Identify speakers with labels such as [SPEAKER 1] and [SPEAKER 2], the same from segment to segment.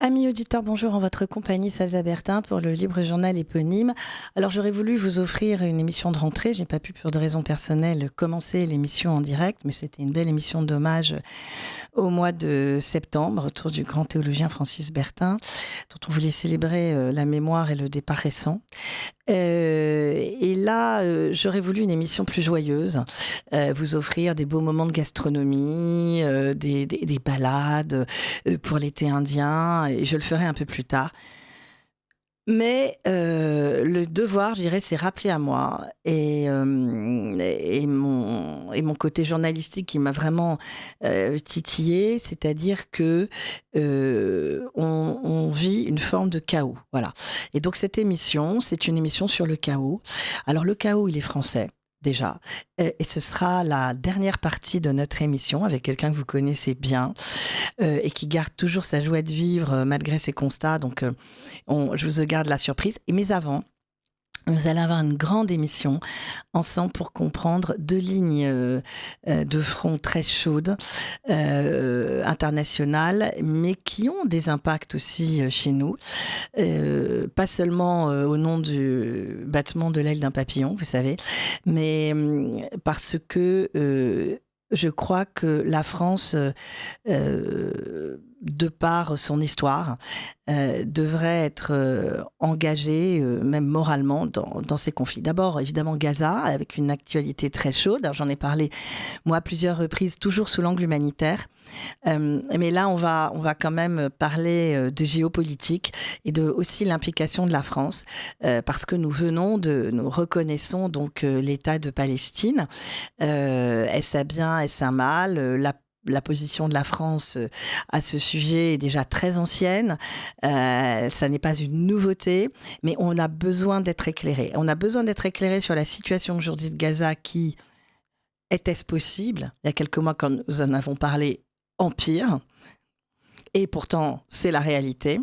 [SPEAKER 1] Amis auditeurs, bonjour, en votre compagnie, Salsa Bertin pour le Libre Journal éponyme. Alors j'aurais voulu vous offrir une émission de rentrée, j'ai pas pu pour des raisons personnelles commencer l'émission en direct, mais c'était une belle émission d'hommage au mois de septembre autour du grand théologien Francis Bertin, dont on voulait célébrer la mémoire et le départ récent. Et là, j'aurais voulu une émission plus joyeuse, vous offrir des beaux moments de gastronomie, des balades pour l'été indien, et je le ferai un peu plus tard. Mais le devoir, je dirais, c'est rappeler à moi et mon côté journalistique qui m'a vraiment titillée, c'est-à-dire que on vit une forme de chaos, voilà. Et donc cette émission, c'est une émission sur le chaos. Alors le chaos, il est français. Déjà. Et ce sera la dernière partie de notre émission avec quelqu'un que vous connaissez bien et qui garde toujours sa joie de vivre malgré ses constats. Donc, je vous garde la surprise. Mais avant, nous allons avoir une grande émission ensemble pour comprendre deux lignes de front très chaudes, internationales, mais qui ont des impacts aussi chez nous. Pas seulement au nom du battement de l'aile d'un papillon, vous savez, mais parce que je crois que la France, de par son histoire, devrait être engagée, même moralement, dans ces conflits. D'abord, évidemment, Gaza, avec une actualité très chaude. Alors, j'en ai parlé, moi, à plusieurs reprises, toujours sous l'angle humanitaire. Mais là, on va quand même parler de géopolitique et de aussi l'implication de la France, parce que nous reconnaissons donc l'État de Palestine. Est-ce un bien, est-ce un mal? La position de la France à ce sujet est déjà très ancienne. Ça n'est pas une nouveauté, mais on a besoin d'être éclairé. On a besoin d'être éclairé sur la situation aujourd'hui de Gaza qui, était-ce possible? Il y a quelques mois, quand nous en avons parlé, empire. Et pourtant, c'est la réalité.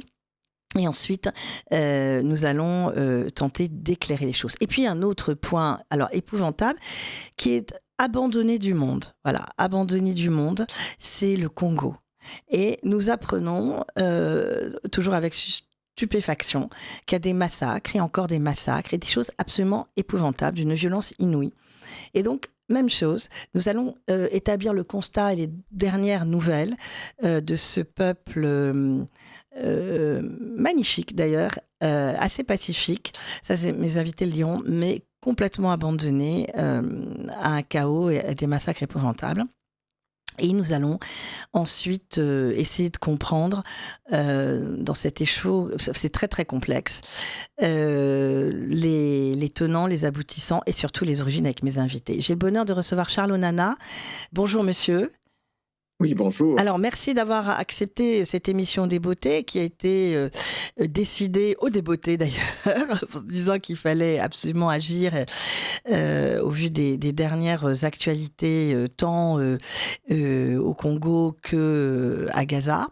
[SPEAKER 1] Et ensuite, nous allons tenter d'éclairer les choses. Et puis, un autre point, alors épouvantable, qui est abandonné du monde. Voilà, abandonné du monde, c'est le Congo. Et nous apprenons, toujours avec stupéfaction, qu'il y a des massacres, et encore des massacres, et des choses absolument épouvantables, d'une violence inouïe. Et donc, même chose, nous allons établir le constat et les dernières nouvelles de ce peuple magnifique d'ailleurs, assez pacifique, ça c'est, mes invités le diront, mais complètement abandonné à un chaos et à des massacres épouvantables. Et nous allons ensuite essayer de comprendre dans cet échaud, c'est très très complexe, les tenants, les aboutissants et surtout les origines avec mes invités. J'ai le bonheur de recevoir Charles Onana. Bonjour monsieur.
[SPEAKER 2] Oui, bonjour.
[SPEAKER 1] Alors, merci d'avoir accepté cette émission des beautés qui a été décidée au débeauté d'ailleurs, en se disant qu'il fallait absolument agir au vu des dernières actualités, tant au Congo qu'à Gaza.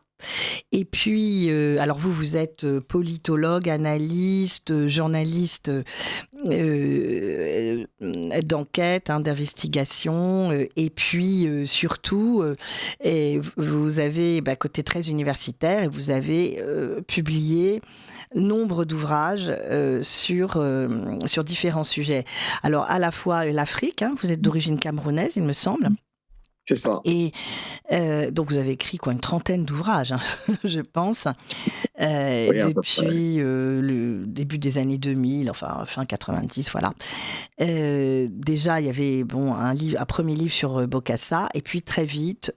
[SPEAKER 1] Et puis, alors vous êtes politologue, analyste, journaliste d'enquête, d'investigation, et puis surtout, et vous avez côté très universitaire, et vous avez publié nombre d'ouvrages sur différents sujets. Alors à la fois l'Afrique, vous êtes d'origine camerounaise, il me semble.
[SPEAKER 2] C'est ça.
[SPEAKER 1] Et donc vous avez écrit une trentaine d'ouvrages, je pense,
[SPEAKER 2] Oui, à peu près.
[SPEAKER 1] depuis le début des années 2000, enfin fin 90, voilà. Déjà, il y avait un premier livre sur Bokassa, et puis très vite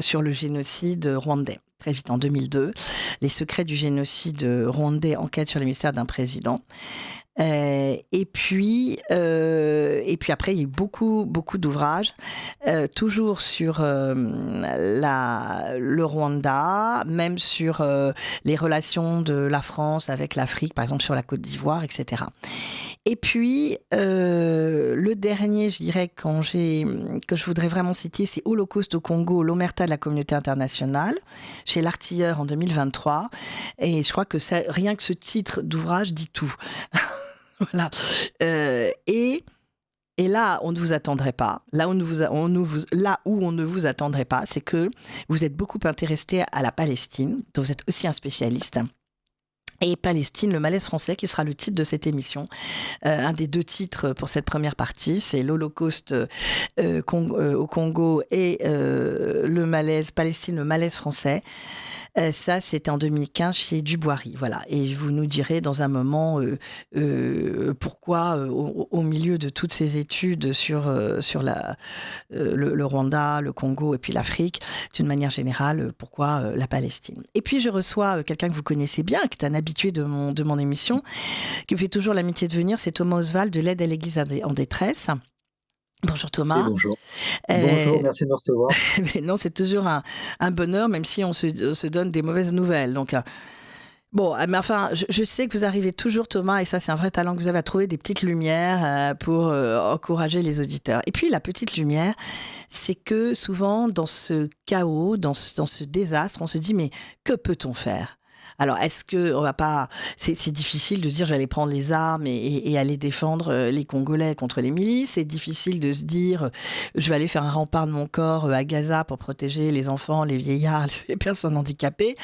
[SPEAKER 1] sur le génocide rwandais. Très vite, en 2002, Les secrets du génocide rwandais, enquête sur le mystère d'un président. Et puis après, il y a eu beaucoup d'ouvrages, toujours sur le Rwanda, même sur les relations de la France avec l'Afrique, par exemple sur la Côte d'Ivoire, etc. Et puis, le dernier, je dirais, que je voudrais vraiment citer, c'est Holocauste au Congo, l'omerta de la communauté internationale, chez l'Artilleur en 2023. Et je crois que rien que ce titre d'ouvrage dit tout. Voilà. Et Et là, on ne vous attendrait pas. Là où on ne vous attendrait pas, c'est que vous êtes beaucoup intéressé à la Palestine, dont vous êtes aussi un spécialiste. Et Palestine, le malaise français, qui sera le titre de cette émission. Un des 2 titres pour cette première partie, c'est l'Holocauste au Congo et le malaise Palestine, le malaise français. Ça, c'était en 2015 chez Dubois-Riz. Voilà. Et vous nous direz dans un moment pourquoi, au milieu de toutes ces études sur le Rwanda, le Congo et puis l'Afrique, d'une manière générale, pourquoi la Palestine. Et puis, je reçois quelqu'un que vous connaissez bien, qui est un habitué de mon émission, qui me fait toujours l'amitié de venir, c'est Thomas Oswald de l'aide à l'Église en détresse. Bonjour
[SPEAKER 3] Oui,
[SPEAKER 1] Thomas.
[SPEAKER 3] bonjour. Bonjour, merci de me recevoir.
[SPEAKER 1] Mais non, c'est toujours un bonheur, même si on se donne des mauvaises nouvelles. Donc, bon, mais enfin, je sais que vous arrivez toujours, Thomas, et ça, c'est un vrai talent que vous avez à trouver des petites lumières pour encourager les auditeurs. Et puis, la petite lumière, c'est que souvent, dans ce chaos, dans ce désastre, on se dit, mais que peut-on faire ? Alors, est-ce que on va pas... C'est difficile de se dire j'allais prendre les armes et aller défendre les Congolais contre les milices. C'est difficile de se dire je vais aller faire un rempart de mon corps à Gaza pour protéger les enfants, les vieillards, les personnes handicapées.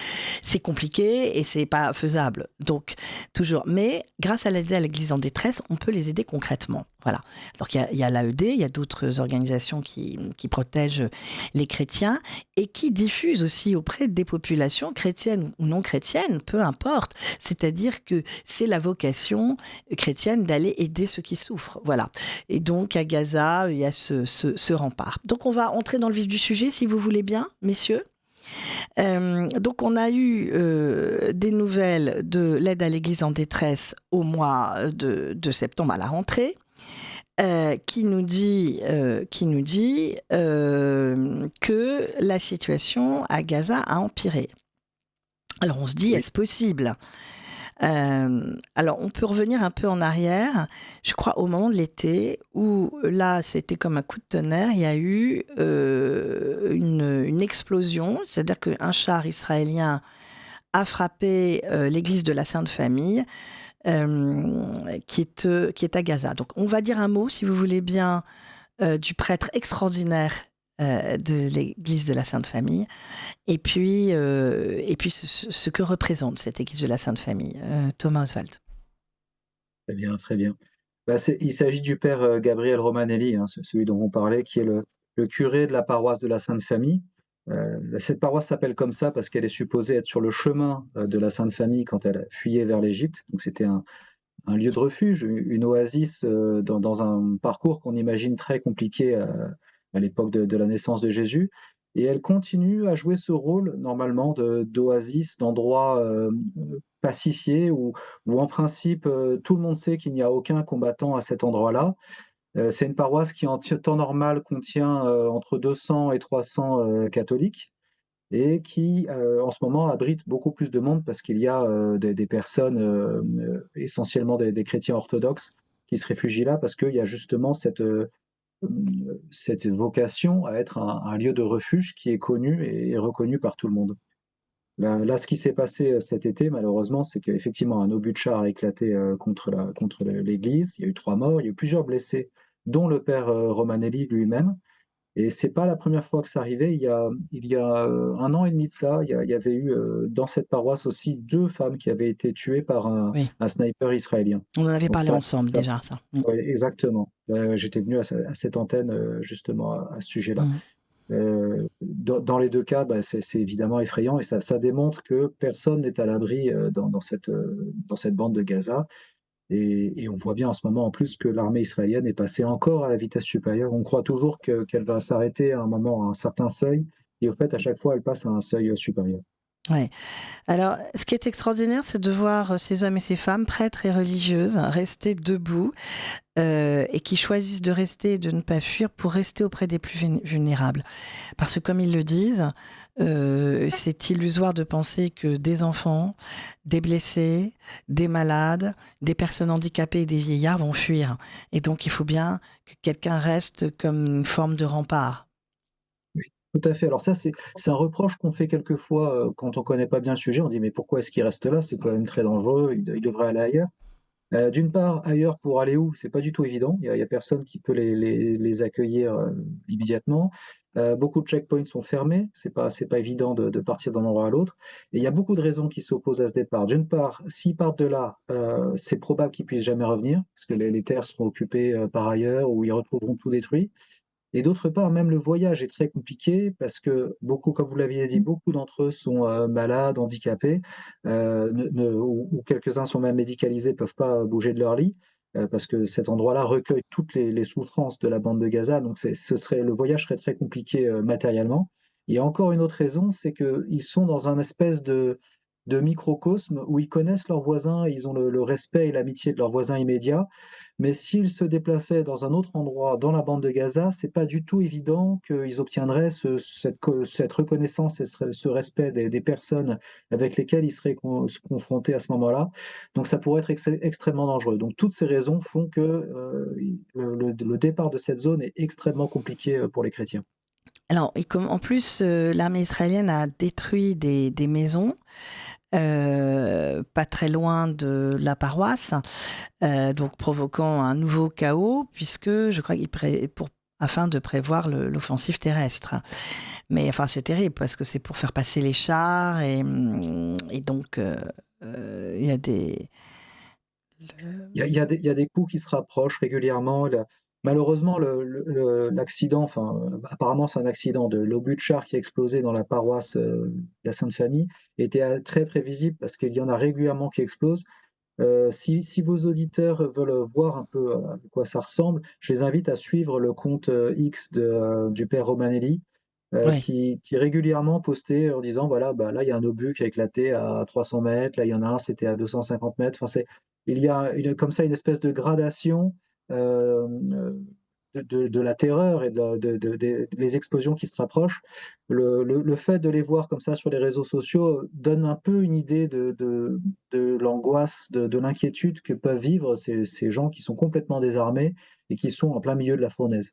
[SPEAKER 1] C'est compliqué et c'est pas faisable. Donc, toujours. Mais grâce à l'aide à l'Église en détresse, on peut les aider concrètement. Voilà. Donc, il y a l'AED, il y a d'autres organisations qui protègent les chrétiens et qui diffusent aussi auprès des populations chrétiennes ou non chrétiennes, peu importe. C'est-à-dire que c'est la vocation chrétienne d'aller aider ceux qui souffrent. Voilà. Et donc, à Gaza, il y a ce rempart. Donc, on va entrer dans le vif du sujet, si vous voulez bien, messieurs. Donc, on a eu des nouvelles de l'aide à l'Église en détresse au mois de septembre à la rentrée. Qui nous dit que la situation à Gaza a empiré. Alors on se dit, est-ce possible ? Alors on peut revenir un peu en arrière, je crois au moment de l'été, où là c'était comme un coup de tonnerre, il y a eu une explosion, c'est-à-dire qu'un char israélien a frappé l'église de la Sainte Famille, qui est à Gaza. Donc, on va dire un mot, si vous voulez bien, du prêtre extraordinaire de l'église de la Sainte Famille, et puis ce que représente cette église de la Sainte Famille. Thomas Oswald.
[SPEAKER 3] Très bien, très bien. Il s'agit du père Gabriel Romanelli, hein, celui dont on parlait, qui est le curé de la paroisse de la Sainte Famille. Cette paroisse s'appelle comme ça parce qu'elle est supposée être sur le chemin de la Sainte Famille quand elle fuyait vers l'Égypte. Donc c'était un lieu de refuge, une oasis dans un parcours qu'on imagine très compliqué à l'époque de la naissance de Jésus. Et elle continue à jouer ce rôle normalement d'oasis, d'endroit pacifié où en principe tout le monde sait qu'il n'y a aucun combattant à cet endroit-là. C'est une paroisse qui en temps normal contient entre 200 et 300 catholiques et qui, en ce moment, abrite beaucoup plus de monde parce qu'il y a des personnes, essentiellement des chrétiens orthodoxes, qui se réfugient là parce qu'il y a justement cette vocation à être un lieu de refuge qui est connu et reconnu par tout le monde. Là, ce qui s'est passé cet été, malheureusement, c'est qu'effectivement, un obus de char a éclaté contre l'église. Il y a eu 3 morts, il y a eu plusieurs blessés, dont le père Romanelli lui-même. Et c'est pas la première fois que ça arrivait. Il y a 1 an et demi de ça, il y avait eu dans cette paroisse aussi 2 femmes qui avaient été tuées par
[SPEAKER 1] Oui,
[SPEAKER 3] un sniper israélien.
[SPEAKER 1] on en avait
[SPEAKER 3] Donc
[SPEAKER 1] parlé ensemble
[SPEAKER 3] ça
[SPEAKER 1] déjà, ça.
[SPEAKER 3] ouais, exactement. J'étais venu à cette antenne, justement à ce sujet-là.
[SPEAKER 1] Mm.
[SPEAKER 3] Dans les 2 cas, c'est évidemment effrayant et ça démontre que personne n'est à l'abri, dans cette bande de Gaza. Et on voit bien en ce moment en plus que l'armée israélienne est passée encore à la vitesse supérieure. On croit toujours qu'elle va s'arrêter à un moment, à un certain seuil, et au fait, à chaque fois, elle passe à un seuil supérieur.
[SPEAKER 1] Ouais. Alors, ce qui est extraordinaire, c'est de voir ces hommes et ces femmes, prêtres et religieuses, rester debout et qui choisissent de rester et de ne pas fuir pour rester auprès des plus vulnérables. Parce que comme ils le disent, c'est illusoire de penser que des enfants, des blessés, des malades, des personnes handicapées et des vieillards vont fuir. Et donc, il faut bien que quelqu'un reste comme une forme de rempart.
[SPEAKER 3] Oui, tout à fait. Alors ça, c'est un reproche qu'on fait quelquefois, quand on connaît pas bien le sujet. On dit: «Mais pourquoi est-ce qu'il reste là? C'est quand même très dangereux, il devrait aller ailleurs». D'une part, ailleurs, pour aller où? C'est pas du tout évident. Il y a personne qui peut les accueillir, immédiatement. Beaucoup de checkpoints sont fermés. C'est pas évident de partir d'un endroit à l'autre et il y a beaucoup de raisons qui s'opposent à ce départ. D'une part, s'ils partent de là, c'est probable qu'ils puissent jamais revenir parce que les terres seront occupées, par ailleurs ou ils retrouveront tout détruit. Et d'autre part, même le voyage est très compliqué parce que beaucoup, comme vous l'aviez dit, beaucoup d'entre eux sont, malades, handicapés, ou quelques-uns sont même médicalisés, peuvent pas bouger de leur lit, parce que cet endroit-là recueille toutes les souffrances de la bande de Gaza, donc le voyage serait très compliqué, matériellement. Il y a encore une autre raison, c'est qu'ils sont dans un espèce de microcosme où ils connaissent leurs voisins, ils ont le respect et l'amitié de leurs voisins immédiats, mais s'ils se déplaçaient dans un autre endroit dans la bande de Gaza, c'est pas du tout évident qu'ils obtiendraient cette reconnaissance et ce respect des personnes avec lesquelles ils seraient confrontés à ce moment-là. Donc ça pourrait être extrêmement dangereux. Donc toutes ces raisons font que le départ de cette zone est extrêmement compliqué pour les chrétiens.
[SPEAKER 1] Alors, en plus, l'armée israélienne a détruit des maisons pas très loin de la paroisse, donc provoquant un nouveau chaos, puisque je crois afin de prévoir l'offensive terrestre. Mais enfin, c'est terrible parce que c'est pour faire passer les chars et donc il y a des.
[SPEAKER 3] Il y a des coups qui se rapprochent régulièrement. Malheureusement, l'accident, enfin, apparemment, c'est un accident de l'obus de char qui a explosé dans la paroisse de la Sainte Famille, était très prévisible parce qu'il y en a régulièrement qui explosent. Si vos auditeurs veulent voir un peu à quoi ça ressemble, je les invite à suivre le compte X du père Romanelli,
[SPEAKER 1] Ouais.
[SPEAKER 3] qui régulièrement postait en disant voilà, bah, là, il y a un obus qui a éclaté à 300 mètres, là, il y en a un, c'était à 250 mètres. Enfin, il y a comme ça une espèce de gradation de la terreur et des explosions qui se rapprochent. Le fait de les voir comme ça sur les réseaux sociaux donne un peu une idée de l'angoisse, de l'inquiétude que peuvent vivre ces gens qui sont complètement désarmés et qui sont en plein milieu de la fournaise.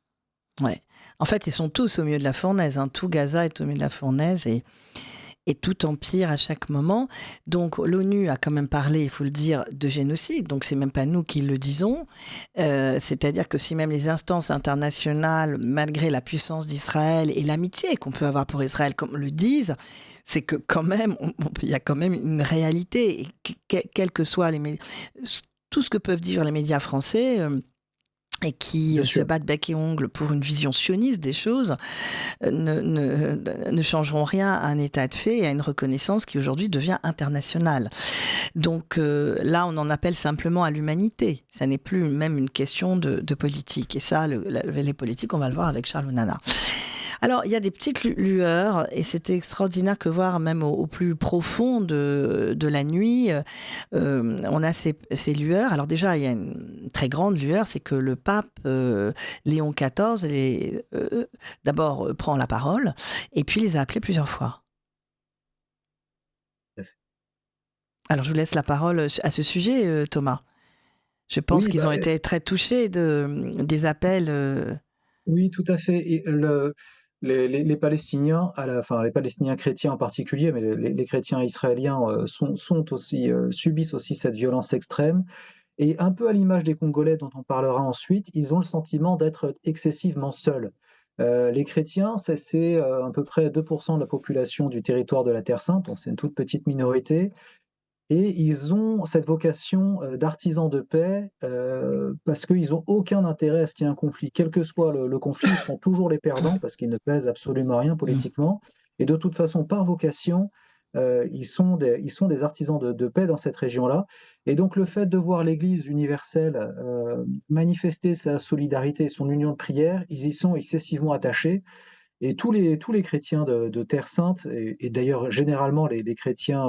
[SPEAKER 1] Ouais. En fait, ils sont tous au milieu de la fournaise, hein. Tout Gaza est au milieu de la fournaise et tout empire à chaque moment. Donc l'ONU a quand même parlé, il faut le dire, de génocide. Donc c'est même pas nous qui le disons. C'est-à-dire que si même les instances internationales, malgré la puissance d'Israël et l'amitié qu'on peut avoir pour Israël, comme le disent, c'est que quand même, il y a quand même une réalité. Et quels que soient tout ce que peuvent dire les médias français. Et qui
[SPEAKER 3] Bien
[SPEAKER 1] se
[SPEAKER 3] sûr.
[SPEAKER 1] battent bec et ongles pour une vision sioniste des choses, ne changeront rien à un état de fait et à une reconnaissance qui aujourd'hui devient internationale. Donc là, on en appelle simplement à l'humanité. Ça n'est plus même une question de politique. Et ça, les politiques, on va le voir avec Charles Nana. Alors, il y a des petites lueurs, et c'était extraordinaire que voir, même au plus profond de la nuit, on a ces lueurs. Alors déjà, il y a une très grande lueur, c'est que le pape Léon XIV, d'abord prend la parole, et puis les a appelés plusieurs fois. Alors, je vous laisse la parole à ce sujet, Thomas. Je pense
[SPEAKER 3] Oui,
[SPEAKER 1] qu'ils ont été très touchés des appels.
[SPEAKER 3] oui, tout à fait. Et les Palestiniens, enfin les Palestiniens chrétiens en particulier, mais les chrétiens israéliens sont aussi, subissent aussi cette violence extrême. Et un peu à l'image des Congolais dont on parlera ensuite, ils ont le sentiment d'être excessivement seuls. Les chrétiens, c'est à peu près 2% de la population du territoire de la Terre sainte, donc c'est une toute petite minorité. Et ils ont cette vocation, d'artisans de paix, parce qu'ils ont aucun intérêt à ce qu'il y ait un conflit. Quel que soit le conflit, ils seront toujours les perdants parce qu'ils ne pèsent absolument rien politiquement et de toute façon, par vocation, ils sont des artisans de paix dans cette région-là et donc le fait de voir l'Église universelle, manifester sa solidarité et son union de prière, ils y sont excessivement attachés et tous les chrétiens de Terre Sainte et d'ailleurs généralement les chrétiens,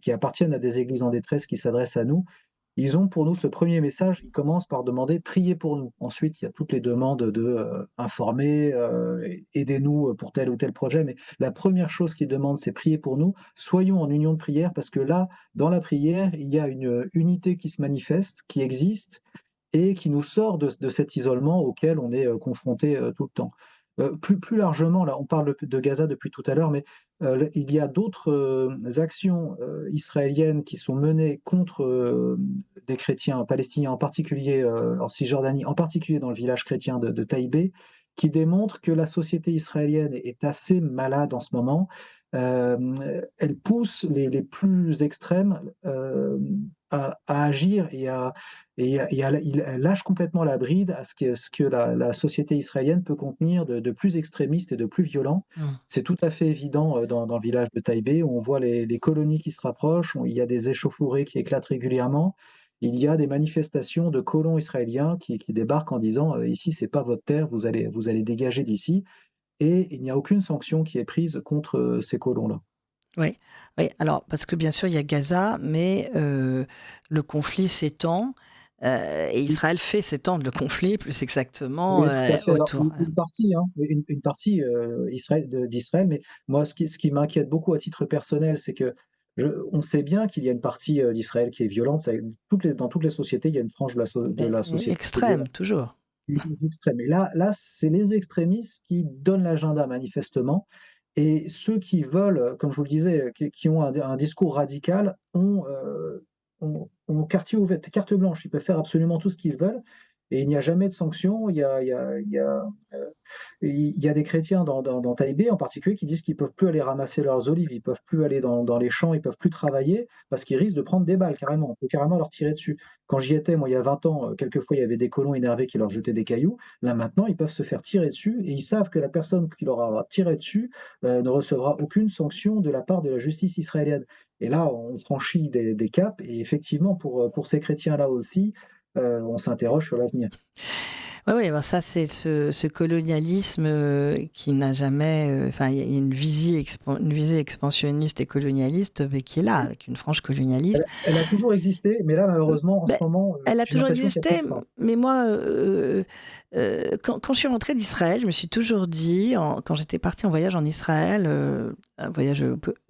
[SPEAKER 3] qui appartiennent à des églises en détresse qui s'adressent à nous, ils ont pour nous ce premier message, ils commencent par demander: «Priez pour nous». Ensuite, il y a toutes les demandes informer, aidez-nous pour tel ou tel projet, mais la première chose qu'ils demandent, c'est: «Priez pour nous». Soyons en union de prière parce que là, dans la prière, il y a une unité qui se manifeste, qui existe et qui nous sort de cet isolement auquel on est, confronté, tout le temps. Plus largement, là, on parle de Gaza depuis tout à l'heure, mais il y a d'autres actions israéliennes qui sont menées contre des chrétiens palestiniens, en particulier en Cisjordanie, en particulier dans le village chrétien de Taïbé, qui démontrent que la société israélienne est assez malade en ce moment. Elle pousse les plus extrêmes à agir elle lâche complètement la bride à ce que la société israélienne peut contenir de plus extrémiste et de plus violent. C'est tout à fait évident dans le village de Taïbé, où on voit les colonies qui se rapprochent, il y a des échauffourées qui éclatent régulièrement. Il y a des manifestations de colons israéliens qui débarquent en disant ici, c'est pas votre terre, vous allez dégager d'ici. Et il n'y a aucune sanction qui est prise contre ces colons-là.
[SPEAKER 1] Oui, oui, alors parce que bien sûr il y a Gaza, mais le conflit s'étend et
[SPEAKER 3] Oui,
[SPEAKER 1] Israël fait s'étendre le conflit plus exactement
[SPEAKER 3] oui, tout à fait. Alors,
[SPEAKER 1] autour.
[SPEAKER 3] une partie d'Israël, mais moi, ce qui m'inquiète beaucoup à titre personnel, c'est que on sait bien qu'il y a une partie d'Israël qui est violente. Dans toutes les sociétés, il y a une frange de la société qui est
[SPEAKER 1] Extrême,
[SPEAKER 3] violente,
[SPEAKER 1] toujours.
[SPEAKER 3] les extrêmes. Et là, c'est les extrémistes qui donnent l'agenda manifestement. Et ceux qui veulent, comme je vous le disais, qui ont un discours radical, ont carte blanche. Ils peuvent faire absolument tout ce qu'ils veulent et il n'y a jamais de sanction. Il y a des chrétiens dans Taïbé en particulier qui disent qu'ils peuvent plus aller ramasser leurs olives, ils peuvent plus aller dans les champs, ils peuvent plus travailler parce qu'ils risquent de prendre des balles carrément. On peut carrément leur tirer dessus. Quand j'y étais, moi, il y a 20 ans, quelquefois, il y avait des colons énervés qui leur jetaient des cailloux. Là, maintenant, ils peuvent se faire tirer dessus et ils savent que la personne qui leur a tiré dessus ne recevra aucune sanction de la part de la justice israélienne. Et là, on franchit des caps et effectivement, pour ces chrétiens-là aussi, on s'interroge sur l'avenir.
[SPEAKER 1] Oui, oui, ben ça c'est ce colonialisme qui n'a jamais, enfin il y a une visée expansionniste et colonialiste, mais qui est là, avec une frange colonialiste.
[SPEAKER 3] Elle a toujours existé, mais là, malheureusement, en ce
[SPEAKER 1] Ben,
[SPEAKER 3] moment,
[SPEAKER 1] elle a
[SPEAKER 3] j'ai
[SPEAKER 1] toujours
[SPEAKER 3] l'impression qu'il y a plus
[SPEAKER 1] existé,
[SPEAKER 3] de frappe.
[SPEAKER 1] mais moi, quand je suis rentrée d'Israël, je me suis toujours dit, quand j'étais partie en voyage en Israël, un voyage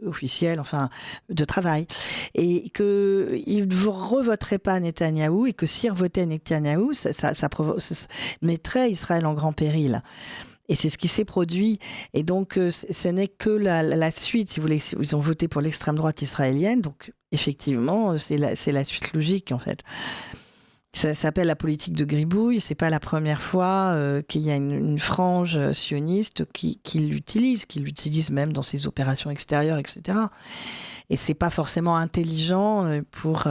[SPEAKER 1] officiel, enfin, de travail, et qu'il ne revoterait pas Netanyahou, et que s'il revotait Netanyahou, ça mettrait Israël en grand péril. Et c'est ce qui s'est produit. Et donc, ce n'est que la suite, si vous voulez. Ils ont voté pour l'extrême droite israélienne. Donc, effectivement, c'est la suite logique, en fait. Ça s'appelle la politique de gribouille. C'est pas la première fois qu'il y a une frange sioniste qui l'utilise même dans ses opérations extérieures, etc. Et c'est pas forcément intelligent pour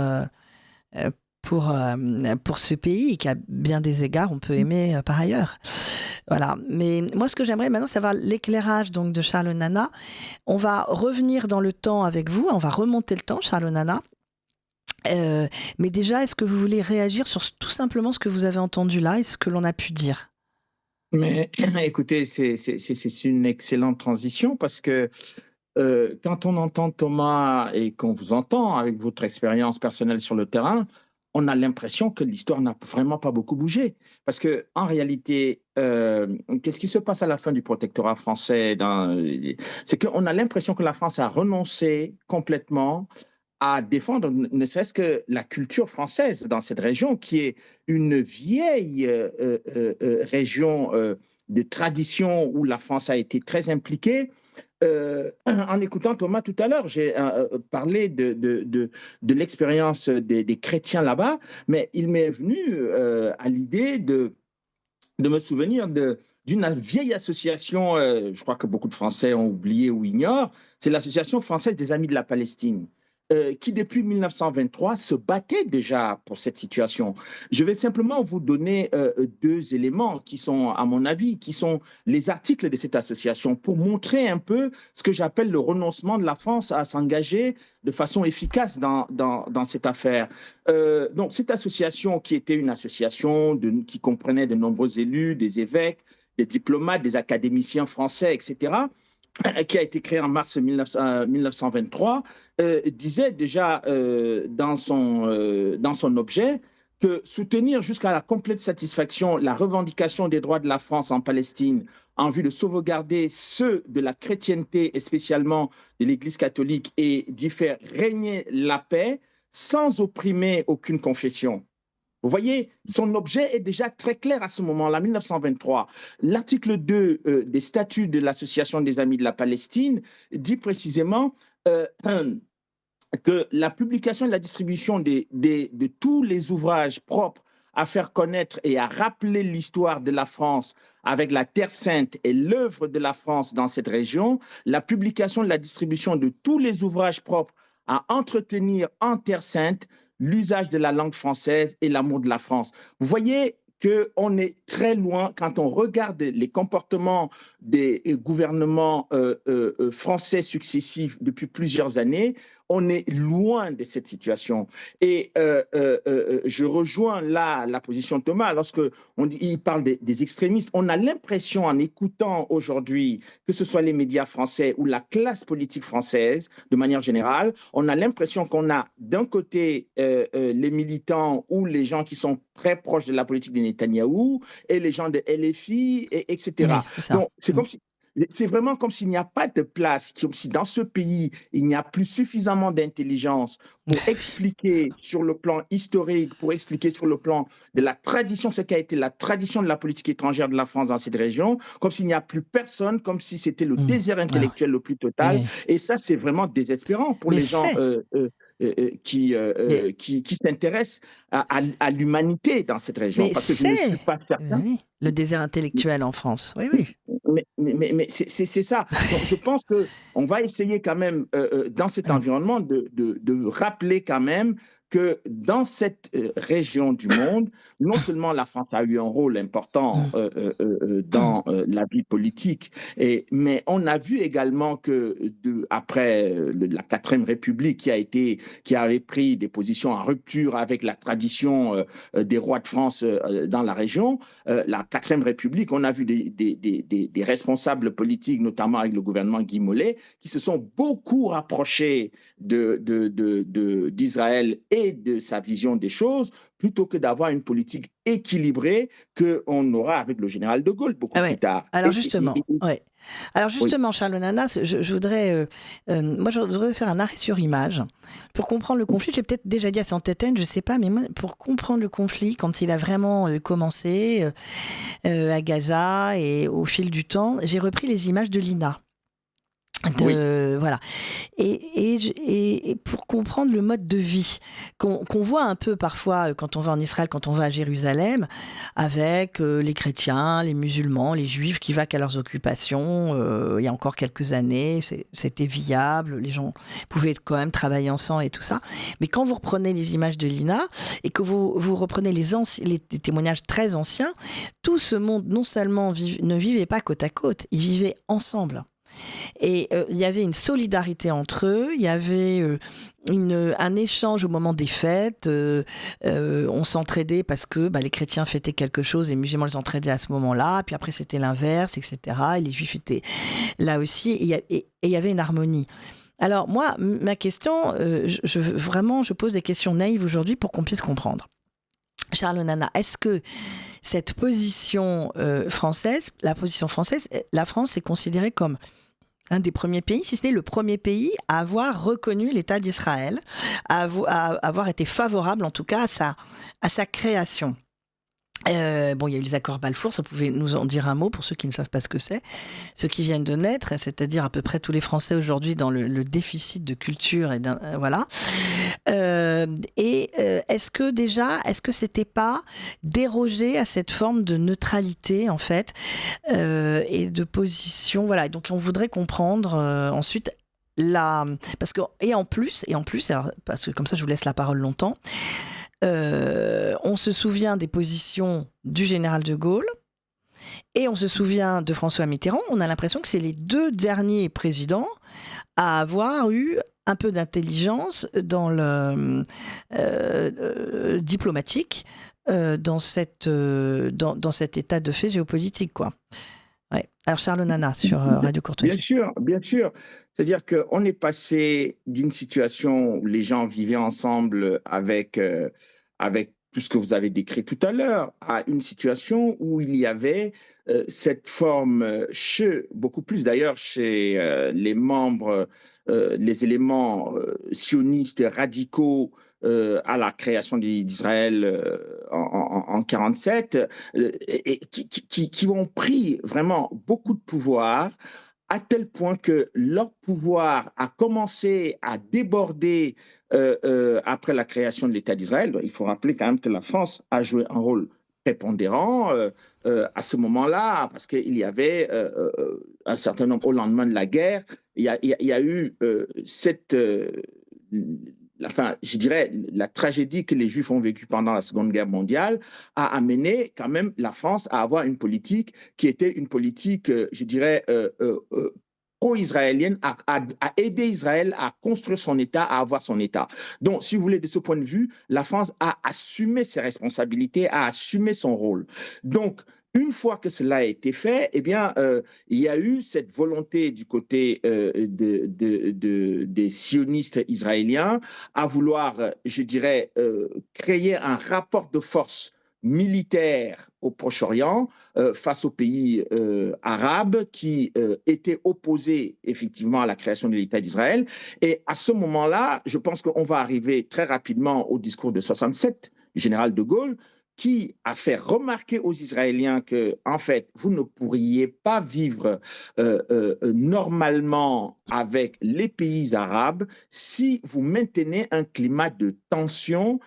[SPEAKER 1] ce pays qui, à bien des égards, on peut aimer par ailleurs. Voilà. Mais moi, ce que j'aimerais maintenant, c'est avoir l'éclairage donc de Charles Nana. On va revenir dans le temps avec vous. On va remonter le temps, Charles Nana. Mais déjà, est-ce que vous voulez réagir sur tout simplement ce que vous avez entendu là et ce que l'on a pu dire?
[SPEAKER 4] Mais écoutez, c'est une excellente transition parce que quand on entend Thomas et qu'on vous entend avec votre expérience personnelle sur le terrain, on a l'impression que l'histoire n'a vraiment pas beaucoup bougé. Parce que en réalité, qu'est-ce qui se passe à la fin du protectorat français? C'est qu'on a l'impression que la France a renoncé complètement à défendre ne serait-ce que la culture française dans cette région, qui est une vieille région de tradition où la France a été très impliquée. En écoutant Thomas tout à l'heure, j'ai parlé de l'expérience des chrétiens là-bas, mais il m'est venu à l'idée de me souvenir d'une vieille association, je crois que beaucoup de Français ont oublié ou ignorent, c'est l'Association française des Amis de la Palestine. Qui depuis 1923 se battait déjà pour cette situation. Je vais simplement vous donner deux éléments qui sont, à mon avis, qui sont les articles de cette association pour montrer un peu ce que j'appelle le renoncement de la France à s'engager de façon efficace dans cette affaire. Donc cette association qui était une association qui comprenait de nombreux élus, des évêques, des diplomates, des académiciens français, etc., qui a été créé en mars 1923, disait déjà dans son objet que soutenir jusqu'à la complète satisfaction la revendication des droits de la France en Palestine en vue de sauvegarder ceux de la chrétienté et spécialement de l'Église catholique et d'y faire régner la paix sans opprimer aucune confession. Vous voyez, son objet est déjà très clair à ce moment-là, 1923. L'article 2 des statuts de l'Association des Amis de la Palestine dit précisément que la publication et la distribution de tous les ouvrages propres à faire connaître et à rappeler l'histoire de la France avec la Terre Sainte et l'œuvre de la France dans cette région, la publication et la distribution de tous les ouvrages propres à entretenir en Terre Sainte l'usage de la langue française et l'amour de la France. Vous voyez qu'on est très loin quand on regarde les comportements des gouvernements français successifs depuis plusieurs années. On est loin de cette situation. Et je rejoins là la position de Thomas il parle des extrémistes. On a l'impression, en écoutant aujourd'hui, que ce soit les médias français ou la classe politique française, de manière générale, on a l'impression qu'on a d'un côté les militants ou les gens qui sont très proches de la politique de Netanyahou et les gens de LFI, etc.
[SPEAKER 1] Oui,
[SPEAKER 4] donc, c'est comme si c'est vraiment comme s'il n'y a pas de place, comme si dans ce pays, il n'y a plus suffisamment d'intelligence pour expliquer sur le plan historique, pour expliquer sur le plan de la tradition, ce qu'a été la tradition de la politique étrangère de la France dans cette région, comme s'il n'y a plus personne, comme si c'était le désert intellectuel le plus total. Oui. Et ça, c'est vraiment désespérant pour les gens qui s'intéressent à l'humanité dans cette région. Parce que je ne suis pas certain.
[SPEAKER 1] Oui, le désert intellectuel en France, oui, oui.
[SPEAKER 4] Mais c'est ça. Donc, je pense qu'on va essayer quand même, dans cet environnement, de rappeler quand même que dans cette région du monde, non seulement la France a eu un rôle important dans la vie politique, mais on a vu également que après la 4e République qui avait pris des positions en rupture avec la tradition des rois de France dans la région, la 4e République, on a vu des responsables politiques, notamment avec le gouvernement Guy Mollet, qui se sont beaucoup rapprochés d'Israël et de sa vision des choses, plutôt que d'avoir une politique équilibrée qu'on aura avec le général de Gaulle beaucoup plus tard.
[SPEAKER 1] Alors justement, Charles Nanas, je voudrais faire un arrêt sur image pour comprendre le conflit. J'ai peut-être déjà dit à Santéten, je ne sais pas, mais moi, pour comprendre le conflit, quand il a vraiment commencé à Gaza et au fil du temps, j'ai repris les images de l'INA. Voilà. Et pour comprendre le mode de vie qu'on voit un peu parfois quand on va en Israël, quand on va à Jérusalem, avec les chrétiens, les musulmans, les juifs qui vaquent à leurs occupations. Il y a encore quelques années, c'était viable, les gens pouvaient quand même travailler ensemble et tout ça. Mais quand vous reprenez les images de l'INA et que vous reprenez les témoignages très anciens, tout ce monde non seulement ne vivait pas côte à côte, ils vivaient ensemble. Et il y avait une solidarité entre eux, il y avait un échange au moment des fêtes, on s'entraidait parce que les chrétiens fêtaient quelque chose et les musulmans les entraidaient à ce moment-là, puis après c'était l'inverse, etc. Et les juifs étaient là aussi, et il y avait une harmonie. Alors moi, ma question, je pose des questions naïves aujourd'hui pour qu'on puisse comprendre. Charles Nana, est-ce que cette position française, la France est considérée comme un des premiers pays, si ce n'est le premier pays à avoir reconnu l'État d'Israël, à avoir été favorable en tout cas à sa création. Il y a eu les accords Balfour, ça pouvait nous en dire un mot pour ceux qui ne savent pas ce que c'est, ceux qui viennent de naître, c'est-à-dire à peu près tous les Français aujourd'hui dans le déficit de culture et voilà. Est-ce que c'était pas déroger à cette forme de neutralité en fait et de position, voilà. Donc on voudrait comprendre ensuite parce que en plus, alors, parce que comme ça je vous laisse la parole longtemps. On se souvient des positions du général de Gaulle et on se souvient de François Mitterrand. On a l'impression que c'est les 2 derniers présidents à avoir eu un peu d'intelligence dans le diplomatique dans cet état de fait géopolitique, quoi. Ouais. Alors Charles Nana sur Radio Courtoisie.
[SPEAKER 4] Bien sûr. C'est-à-dire qu'on est passé d'une situation où les gens vivaient ensemble avec tout ce que vous avez décrit tout à l'heure, à une situation où il y avait cette forme, beaucoup plus d'ailleurs chez les membres, les éléments sionistes radicaux à la création d'Israël en 1947, et qui ont pris vraiment beaucoup de pouvoir à tel point que leur pouvoir a commencé à déborder après la création de l'État d'Israël. Il faut rappeler quand même que la France a joué un rôle prépondérant à ce moment-là, parce qu'il y avait un certain nombre, au lendemain de la guerre, il y a eu cette... Enfin, je dirais, la tragédie que les Juifs ont vécue pendant la Seconde Guerre mondiale a amené quand même la France à avoir une politique qui était une politique, je dirais, pro-israélienne, à aider Israël à construire son État, à avoir son État. Donc, si vous voulez, de ce point de vue, la France a assumé ses responsabilités, a assumé son rôle. Donc, une fois que cela a été fait, eh bien, il y a eu cette volonté du côté des sionistes israéliens à vouloir, je dirais, créer un rapport de force militaire au Proche-Orient face aux pays arabes qui étaient opposés effectivement à la création de l'État d'Israël. Et à ce moment-là, je pense qu'on va arriver très rapidement au discours de 67 du général de Gaulle, qui a fait remarquer aux Israéliens que, en fait, vous ne pourriez pas vivre normalement avec les pays arabes si vous maintenez un climat de tension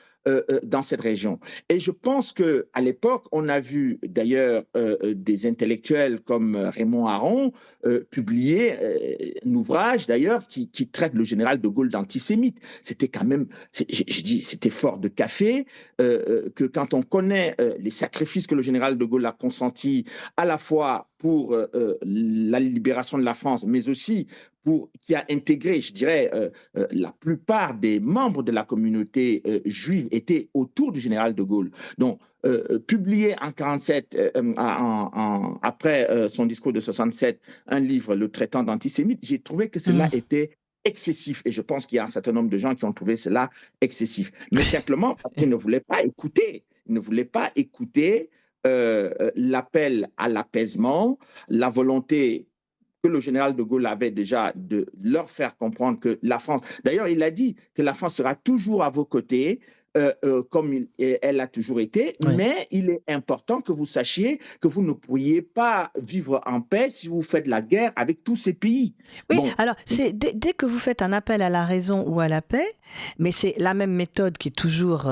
[SPEAKER 4] dans cette région. Et je pense qu'à l'époque, on a vu d'ailleurs des intellectuels comme Raymond Aron publier un ouvrage d'ailleurs qui traite le général de Gaulle d'antisémite. C'était quand même, je dis, c'était fort de café que quand on connaît les sacrifices que le général de Gaulle a consentis à la fois pour la libération de la France, mais aussi qui a intégré, je dirais, la plupart des membres de la communauté juive étaient autour du général de Gaulle. Donc, publié en 47, après son discours de 67, un livre le traitant d'antisémite, j'ai trouvé que cela était excessif. Et je pense qu'il y a un certain nombre de gens qui ont trouvé cela excessif. Mais simplement parce qu'ils ne voulaient pas écouter. Ils ne voulaient pas écouter l'appel à l'apaisement, la volonté que le général de Gaulle avait déjà de leur faire comprendre que la France, d'ailleurs il a dit que la France sera toujours à vos côtés, comme elle a toujours été, oui. Mais il est important que vous sachiez que vous ne pourriez pas vivre en paix si vous faites la guerre avec tous ces pays.
[SPEAKER 1] Oui, bon. Alors dès que vous faites un appel à la raison ou à la paix, mais c'est la même méthode qui est toujours,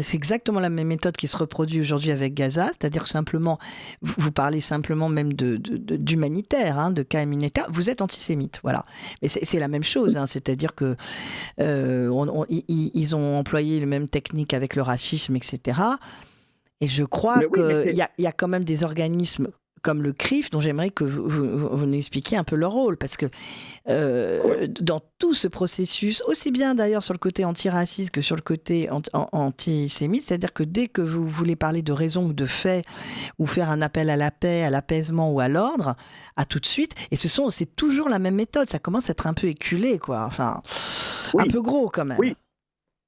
[SPEAKER 1] c'est exactement la même méthode qui se reproduit aujourd'hui avec Gaza, c'est-à-dire simplement, vous parlez simplement même d'humanitaire, hein, de cas humanitaires, vous êtes antisémite, voilà. Mais c'est la même chose, hein, c'est-à-dire que ils ont employé le même technique avec le racisme, etc. Et je crois qu'il y a quand même des organismes comme le CRIF, dont j'aimerais que vous nous expliquiez un peu leur rôle, parce que dans tout ce processus, aussi bien d'ailleurs sur le côté antiraciste que sur le côté antisémite, c'est-à-dire que dès que vous voulez parler de raison ou de fait, ou faire un appel à la paix, à l'apaisement ou à l'ordre, à tout de suite, et c'est toujours la même méthode, ça commence à être un peu éculé, quoi, enfin, un peu gros quand même.
[SPEAKER 4] Oui.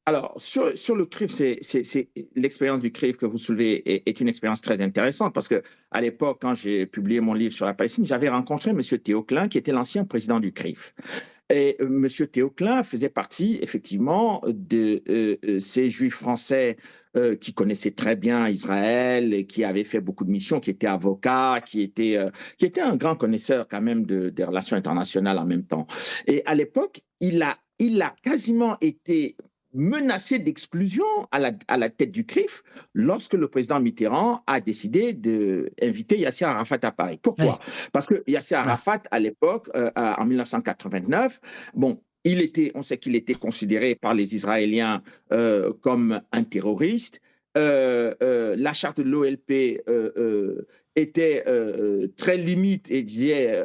[SPEAKER 4] Alors, sur le CRIF, c'est l'expérience du CRIF que vous soulevez est une expérience très intéressante parce que à l'époque, quand j'ai publié mon livre sur la Palestine, j'avais rencontré M. Théo Klein, qui était l'ancien président du CRIF. Et M. Théo Klein faisait partie, effectivement, de ces juifs français qui connaissaient très bien Israël et qui avaient fait beaucoup de missions, qui étaient avocats, qui était un grand connaisseur quand même des relations internationales en même temps. Et à l'époque, il a quasiment été menacé d'exclusion à la tête du CRIF lorsque le président Mitterrand a décidé d'inviter Yasser Arafat à Paris. Pourquoi ? Parce que Yasser Arafat, à l'époque, en 1989, bon, on sait qu'il était considéré par les Israéliens comme un terroriste. La charte de l'OLP était très limite et disait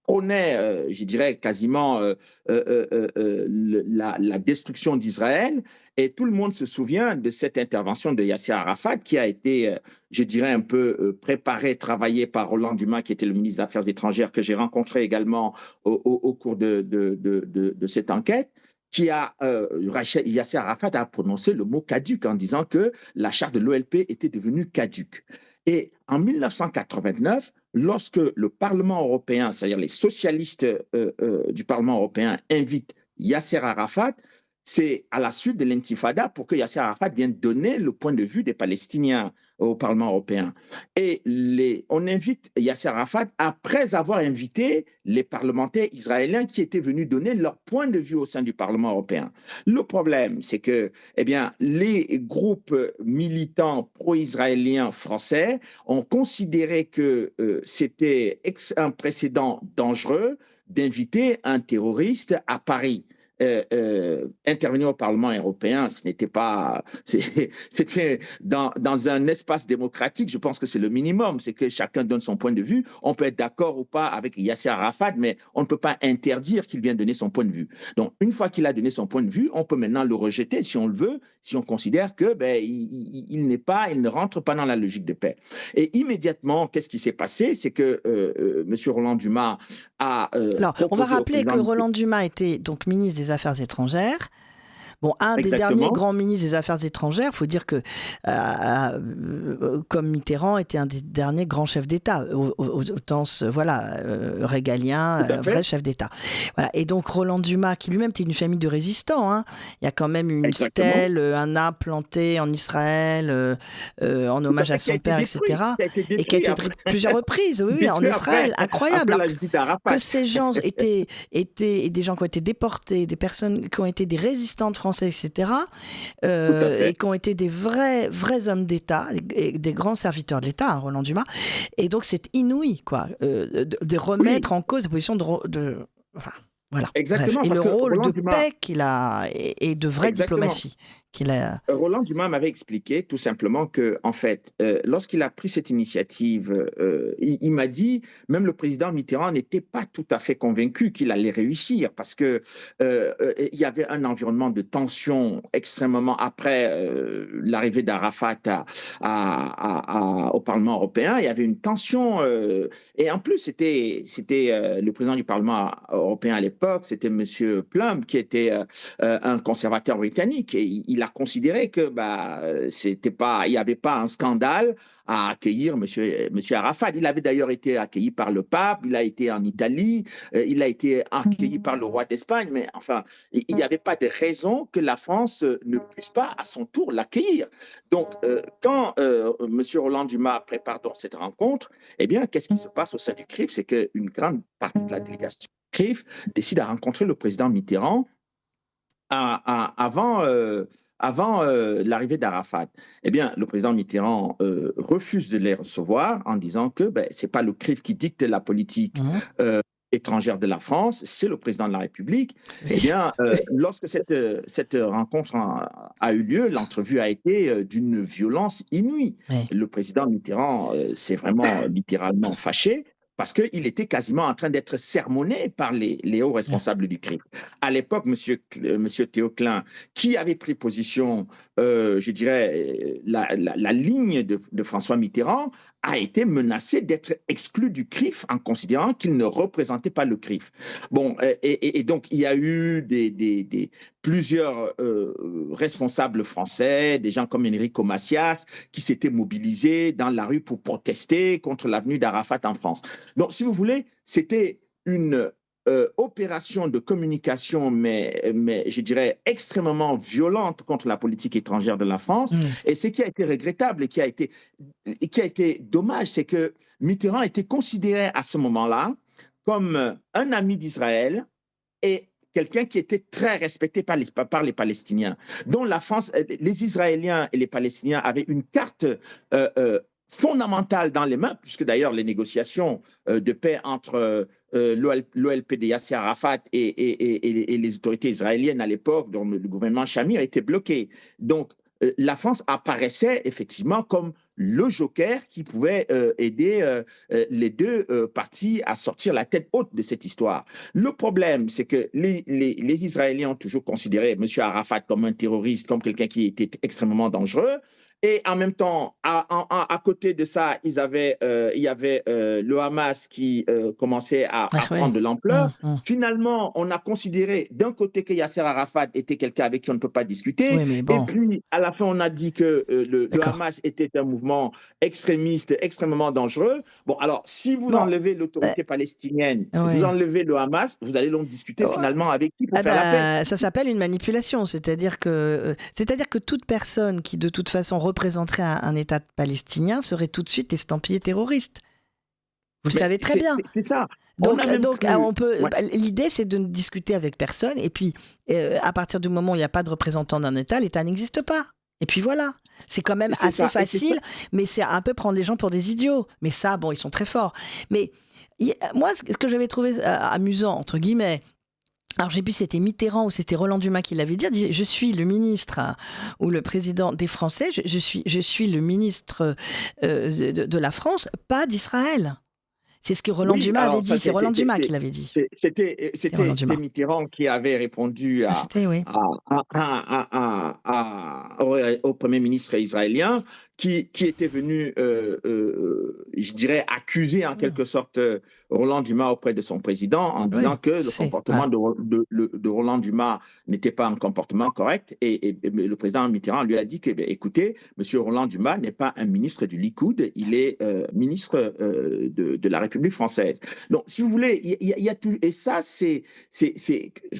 [SPEAKER 4] prônait, je dirais, quasiment la destruction d'Israël. Et tout le monde se souvient de cette intervention de Yasser Arafat qui a été, je dirais, un peu préparée, travaillée par Roland Dumas, qui était le ministre des Affaires étrangères, que j'ai rencontré également au cours de cette enquête. Yasser Arafat a prononcé le mot caduc en disant que la charte de l'OLP était devenue caduque. Et en 1989, lorsque le Parlement européen, c'est-à-dire les socialistes du Parlement européen, invitent Yasser Arafat, c'est à la suite de l'intifada pour que Yasser Arafat vienne donner le point de vue des Palestiniens au Parlement européen. Et on invite Yasser Arafat après avoir invité les parlementaires israéliens qui étaient venus donner leur point de vue au sein du Parlement européen. Le problème, c'est que les groupes militants pro-israéliens français ont considéré que c'était un précédent dangereux d'inviter un terroriste à Paris. Intervenir au Parlement européen, ce n'était pas, c'était dans un espace démocratique, je pense que c'est le minimum, c'est que chacun donne son point de vue. On peut être d'accord ou pas avec Yasser Arafat, mais on ne peut pas interdire qu'il vienne donner son point de vue. Donc, une fois qu'il a donné son point de vue, on peut maintenant le rejeter si on le veut, si on considère que il ne rentre pas dans la logique de paix. Et immédiatement, qu'est-ce qui s'est passé? C'est que M. Roland Dumas a
[SPEAKER 1] Alors, on va rappeler que Roland Dumas était donc ministre des Affaires étrangères. Bon, un des derniers grands ministres des Affaires étrangères, il faut dire que, comme Mitterrand, était un des derniers grands chefs d'État, au sens régalien, vrai chef d'État. Voilà. Et donc Roland Dumas, qui lui-même était une famille de résistants, hein. Il y a quand même une stèle, un arbre planté en Israël, en hommage à son père, etc. Et qui a été détruit plusieurs reprises, oui, en Israël. Incroyable. Que ces gens étaient des gens qui ont été déportés, des personnes qui ont été des résistantes français, etc., et qui ont été des vrais hommes d'État, des grands serviteurs de l'État, hein, Roland Dumas. Et donc, c'est inouï, quoi, de remettre en cause la position enfin, voilà.
[SPEAKER 4] Exactement.
[SPEAKER 1] Et
[SPEAKER 4] parce
[SPEAKER 1] le rôle de
[SPEAKER 4] Dumas,
[SPEAKER 1] paix qu'il a, et de vraie diplomatie qu'il a.
[SPEAKER 4] Roland Dumas m'avait expliqué tout simplement que, en fait, lorsqu'il a pris cette initiative, il m'a dit, même le président Mitterrand n'était pas tout à fait convaincu qu'il allait réussir parce que il y avait un environnement de tension extrêmement après l'arrivée d'Arafat au Parlement européen. Il y avait une tension et en plus c'était le président du Parlement européen à l'époque, c'était Monsieur Plum qui était un conservateur britannique et il a considéré que il n'y avait pas un scandale à accueillir monsieur Arafat. Il avait d'ailleurs été accueilli par le pape, il a été en Italie, il a été accueilli par le roi d'Espagne, mais enfin, il n'y avait pas de raison que la France ne puisse pas à son tour l'accueillir. Donc, quand monsieur Roland Dumas prépare donc cette rencontre, eh bien, qu'est-ce qui se passe au sein du CRIF? C'est qu'une grande partie de la délégation du CRIF décide à rencontrer le président Mitterrand avant l'arrivée d'Arafat. Eh bien, le président Mitterrand refuse de les recevoir en disant que ce n'est pas le CRIF qui dicte la politique étrangère de la France, c'est le président de la République. Eh bien, lorsque cette rencontre a eu lieu, l'entrevue a été d'une violence inouïe. Le président Mitterrand s'est vraiment littéralement fâché parce qu'il était quasiment en train d'être sermonné par les hauts responsables du CRIF. À l'époque, monsieur Théo Klein, qui avait pris position, je dirais, la ligne de François Mitterrand, a été menacé d'être exclu du CRIF en considérant qu'il ne représentait pas le CRIF. Bon, et donc, il y a eu plusieurs responsables français, des gens comme Enrico Macias, qui s'étaient mobilisés dans la rue pour protester contre la venue d'Arafat en France. Donc, si vous voulez, c'était une opération de communication, mais je dirais extrêmement violente contre la politique étrangère de la France. Et ce qui a été regrettable et qui a été dommage, c'est que Mitterrand était considéré à ce moment-là comme un ami d'Israël et quelqu'un qui était très respecté par les Palestiniens, dont la France, les Israéliens et les Palestiniens avaient une carte fondamentale dans les mains, puisque d'ailleurs les négociations de paix entre l'OLP de Yasser Arafat et les autorités israéliennes à l'époque, dont le gouvernement Shamir, étaient bloquées. Donc, la France apparaissait effectivement comme le joker qui pouvait aider les deux parties à sortir la tête haute de cette histoire. Le problème, c'est que les Israéliens ont toujours considéré M. Arafat comme un terroriste, comme quelqu'un qui était extrêmement dangereux. Et en même temps, à côté de ça, il y avait le Hamas qui commençait à prendre de l'ampleur. Finalement, on a considéré d'un côté que Yasser Arafat était quelqu'un avec qui on ne peut pas discuter. Et puis, à la fin, on a dit que le Hamas était un mouvement mouvement extrémiste, extrêmement dangereux. Bon, alors, si vous enlevez l'autorité palestinienne, vous enlevez le Hamas, vous allez donc discuter finalement avec qui pour faire la paix?
[SPEAKER 1] Ça s'appelle une manipulation, c'est-à-dire que toute personne qui, de toute façon, représenterait un État palestinien serait tout de suite estampillée terroriste. Vous le savez très bien.
[SPEAKER 4] C'est ça.
[SPEAKER 1] Donc l'idée, c'est de ne discuter avec personne. Et puis, à partir du moment où il n'y a pas de représentant d'un État, l'État n'existe pas. Et puis voilà. C'est quand même assez facile, mais c'est un peu prendre les gens pour des idiots. Mais ça, bon, ils sont très forts. Mais moi, ce que j'avais trouvé amusant, entre guillemets, alors, j'ai plus c'était Mitterrand ou c'était Roland Dumas qui l'avait dit, je suis le ministre ou le président des Français, je suis le ministre de la France, pas d'Israël. C'est ce que Roland Dumas avait dit, c'est Roland Dumas qui l'avait dit.
[SPEAKER 4] C'était Mitterrand qui avait répondu au Premier ministre israélien qui était venu, je dirais, accuser en quelque sorte Roland Dumas auprès de son président en disant que le comportement de Roland Dumas n'était pas un comportement correct. Et le président Mitterrand lui a dit que, écoutez, M. Roland Dumas n'est pas un ministre du Likoud, il est ministre de la République française. Donc, si vous voulez, il y a tout. Et ça, c'est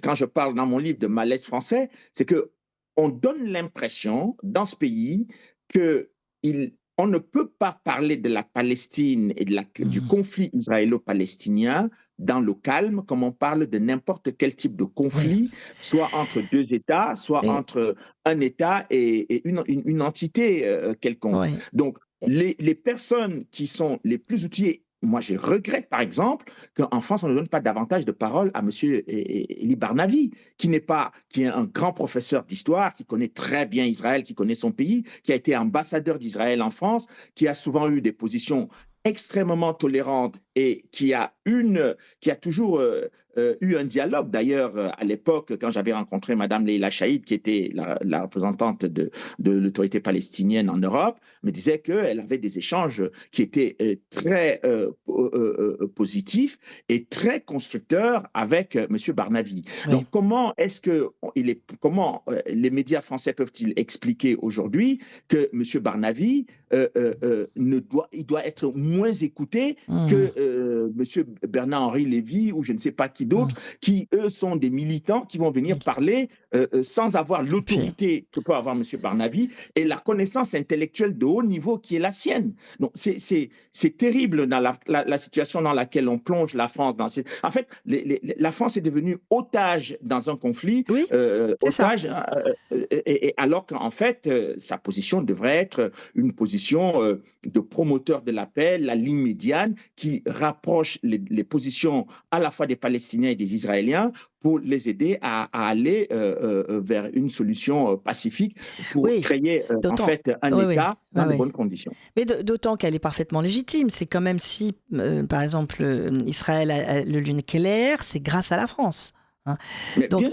[SPEAKER 4] quand je parle dans mon livre de malaise français, c'est qu'on donne l'impression dans ce pays qu'on ne peut pas parler de la Palestine et du conflit israélo-palestinien dans le calme, comme on parle de n'importe quel type de conflit, soit entre deux États, soit entre un État et une entité quelconque. Donc, les personnes qui sont les plus outillées, moi je regrette par exemple qu'en France on ne donne pas davantage de parole à M. Elie Barnavi, qui est un grand professeur d'histoire, qui connaît très bien Israël, qui connaît son pays, qui a été ambassadeur d'Israël en France, qui a souvent eu des positions extrêmement tolérante et qui a toujours eu un dialogue. D'ailleurs, à l'époque, quand j'avais rencontré Madame Leila Chaïd, qui était la représentante de l'autorité palestinienne en Europe, me disait qu'elle avait des échanges qui étaient très positifs et très constructeurs avec M. Barnavi. Donc, comment les médias français peuvent-ils expliquer aujourd'hui que M. Barnavi il doit être moins écouté que M. Bernard-Henri Lévy ou je ne sais pas qui d'autres, qui, eux, sont des militants qui vont venir parler sans avoir l'autorité que peut avoir M. Barnavi et la connaissance intellectuelle de haut niveau qui est la sienne. Donc, c'est terrible dans la situation dans laquelle on plonge la France. En fait, la France est devenue otage dans un conflit, alors qu'en fait, sa position devrait être une position de promoteur de la paix, la ligne médiane qui rapproche les positions à la fois des Palestiniens et des Israéliens pour les aider à aller vers une solution pacifique pour créer en fait un État dans de bonnes conditions.
[SPEAKER 1] Mais d'autant qu'elle est parfaitement légitime. C'est quand même si, par exemple, Israël a le nucléaire, c'est grâce à la France. Donc,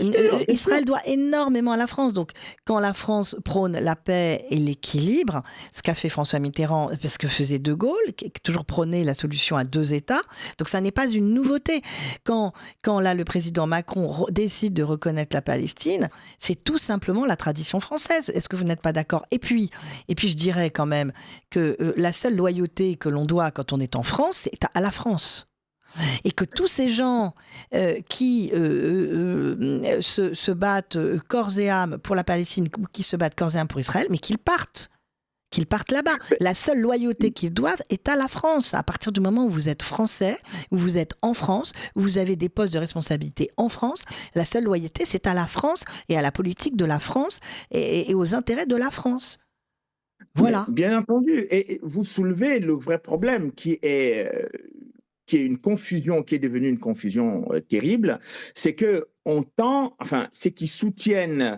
[SPEAKER 1] Israël doit énormément à la France. Donc, quand la France prône la paix et l'équilibre, ce qu'a fait François Mitterrand, parce que faisait De Gaulle, qui toujours prônait la solution à deux États, donc ça n'est pas une nouveauté. Quand là, le président Macron décide de reconnaître la Palestine, c'est tout simplement la tradition française. Est-ce que vous n'êtes pas d'accord ? Et puis, je dirais quand même que la seule loyauté que l'on doit quand on est en France, c'est à la France. Et que tous ces gens qui se battent corps et âme pour la Palestine, qui se battent corps et âme pour Israël, mais qu'ils partent là-bas. La seule loyauté qu'ils doivent est à la France. À partir du moment où vous êtes français, où vous êtes en France, où vous avez des postes de responsabilité en France, la seule loyauté, c'est à la France et à la politique de la France et aux intérêts de la France. Voilà.
[SPEAKER 4] Bien entendu. Et vous soulevez le vrai problème qui est une confusion, qui est devenue une confusion terrible, c'est que ceux qui soutiennent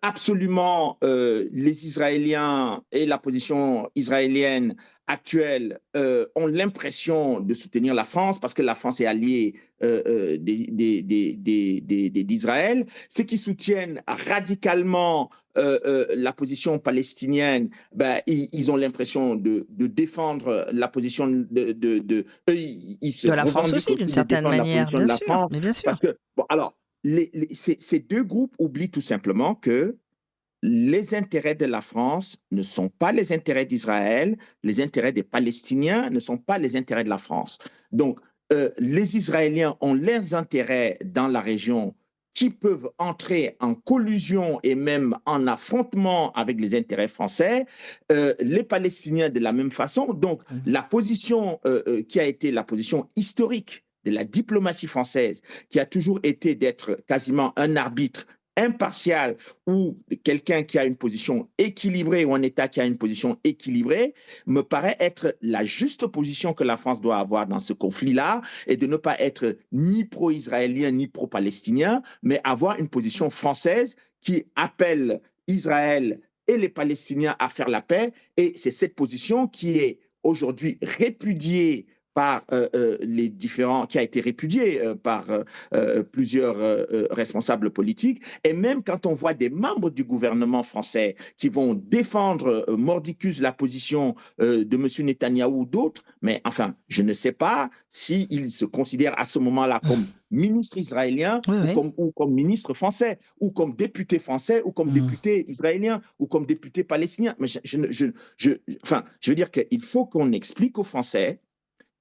[SPEAKER 4] absolument les Israéliens et la position israélienne actuelle ont l'impression de soutenir la France parce que la France est alliée d'Israël. Ceux qui soutiennent radicalement la position palestinienne, ils ont l'impression de défendre la position de
[SPEAKER 1] la France aussi, d'une certaine manière, bien sûr.
[SPEAKER 4] Parce que, alors, ces deux groupes oublient tout simplement que les intérêts de la France ne sont pas les intérêts d'Israël, les intérêts des Palestiniens ne sont pas les intérêts de la France. Donc, les Israéliens ont leurs intérêts dans la région qui peuvent entrer en collusion et même en affrontement avec les intérêts français, les Palestiniens de la même façon. Donc, la position qui a été la position historique de la diplomatie française, qui a toujours été d'être quasiment un arbitre impartial ou quelqu'un qui a une position équilibrée ou un État qui a une position équilibrée, me paraît être la juste position que la France doit avoir dans ce conflit-là et de ne pas être ni pro-israélien ni pro-palestinien, mais avoir une position française qui appelle Israël et les Palestiniens à faire la paix. Et c'est cette position qui est aujourd'hui répudiée par les différents, qui a été répudié par plusieurs responsables politiques. Et même quand on voit des membres du gouvernement français qui vont défendre mordicus la position de M. Netanyahou ou d'autres, mais enfin, je ne sais pas s'ils se considèrent à ce moment-là comme ministre israélien ou comme ministre français, ou comme député français, ou comme député israélien, ou comme député palestinien. Mais enfin, je veux dire qu'il faut qu'on explique aux Français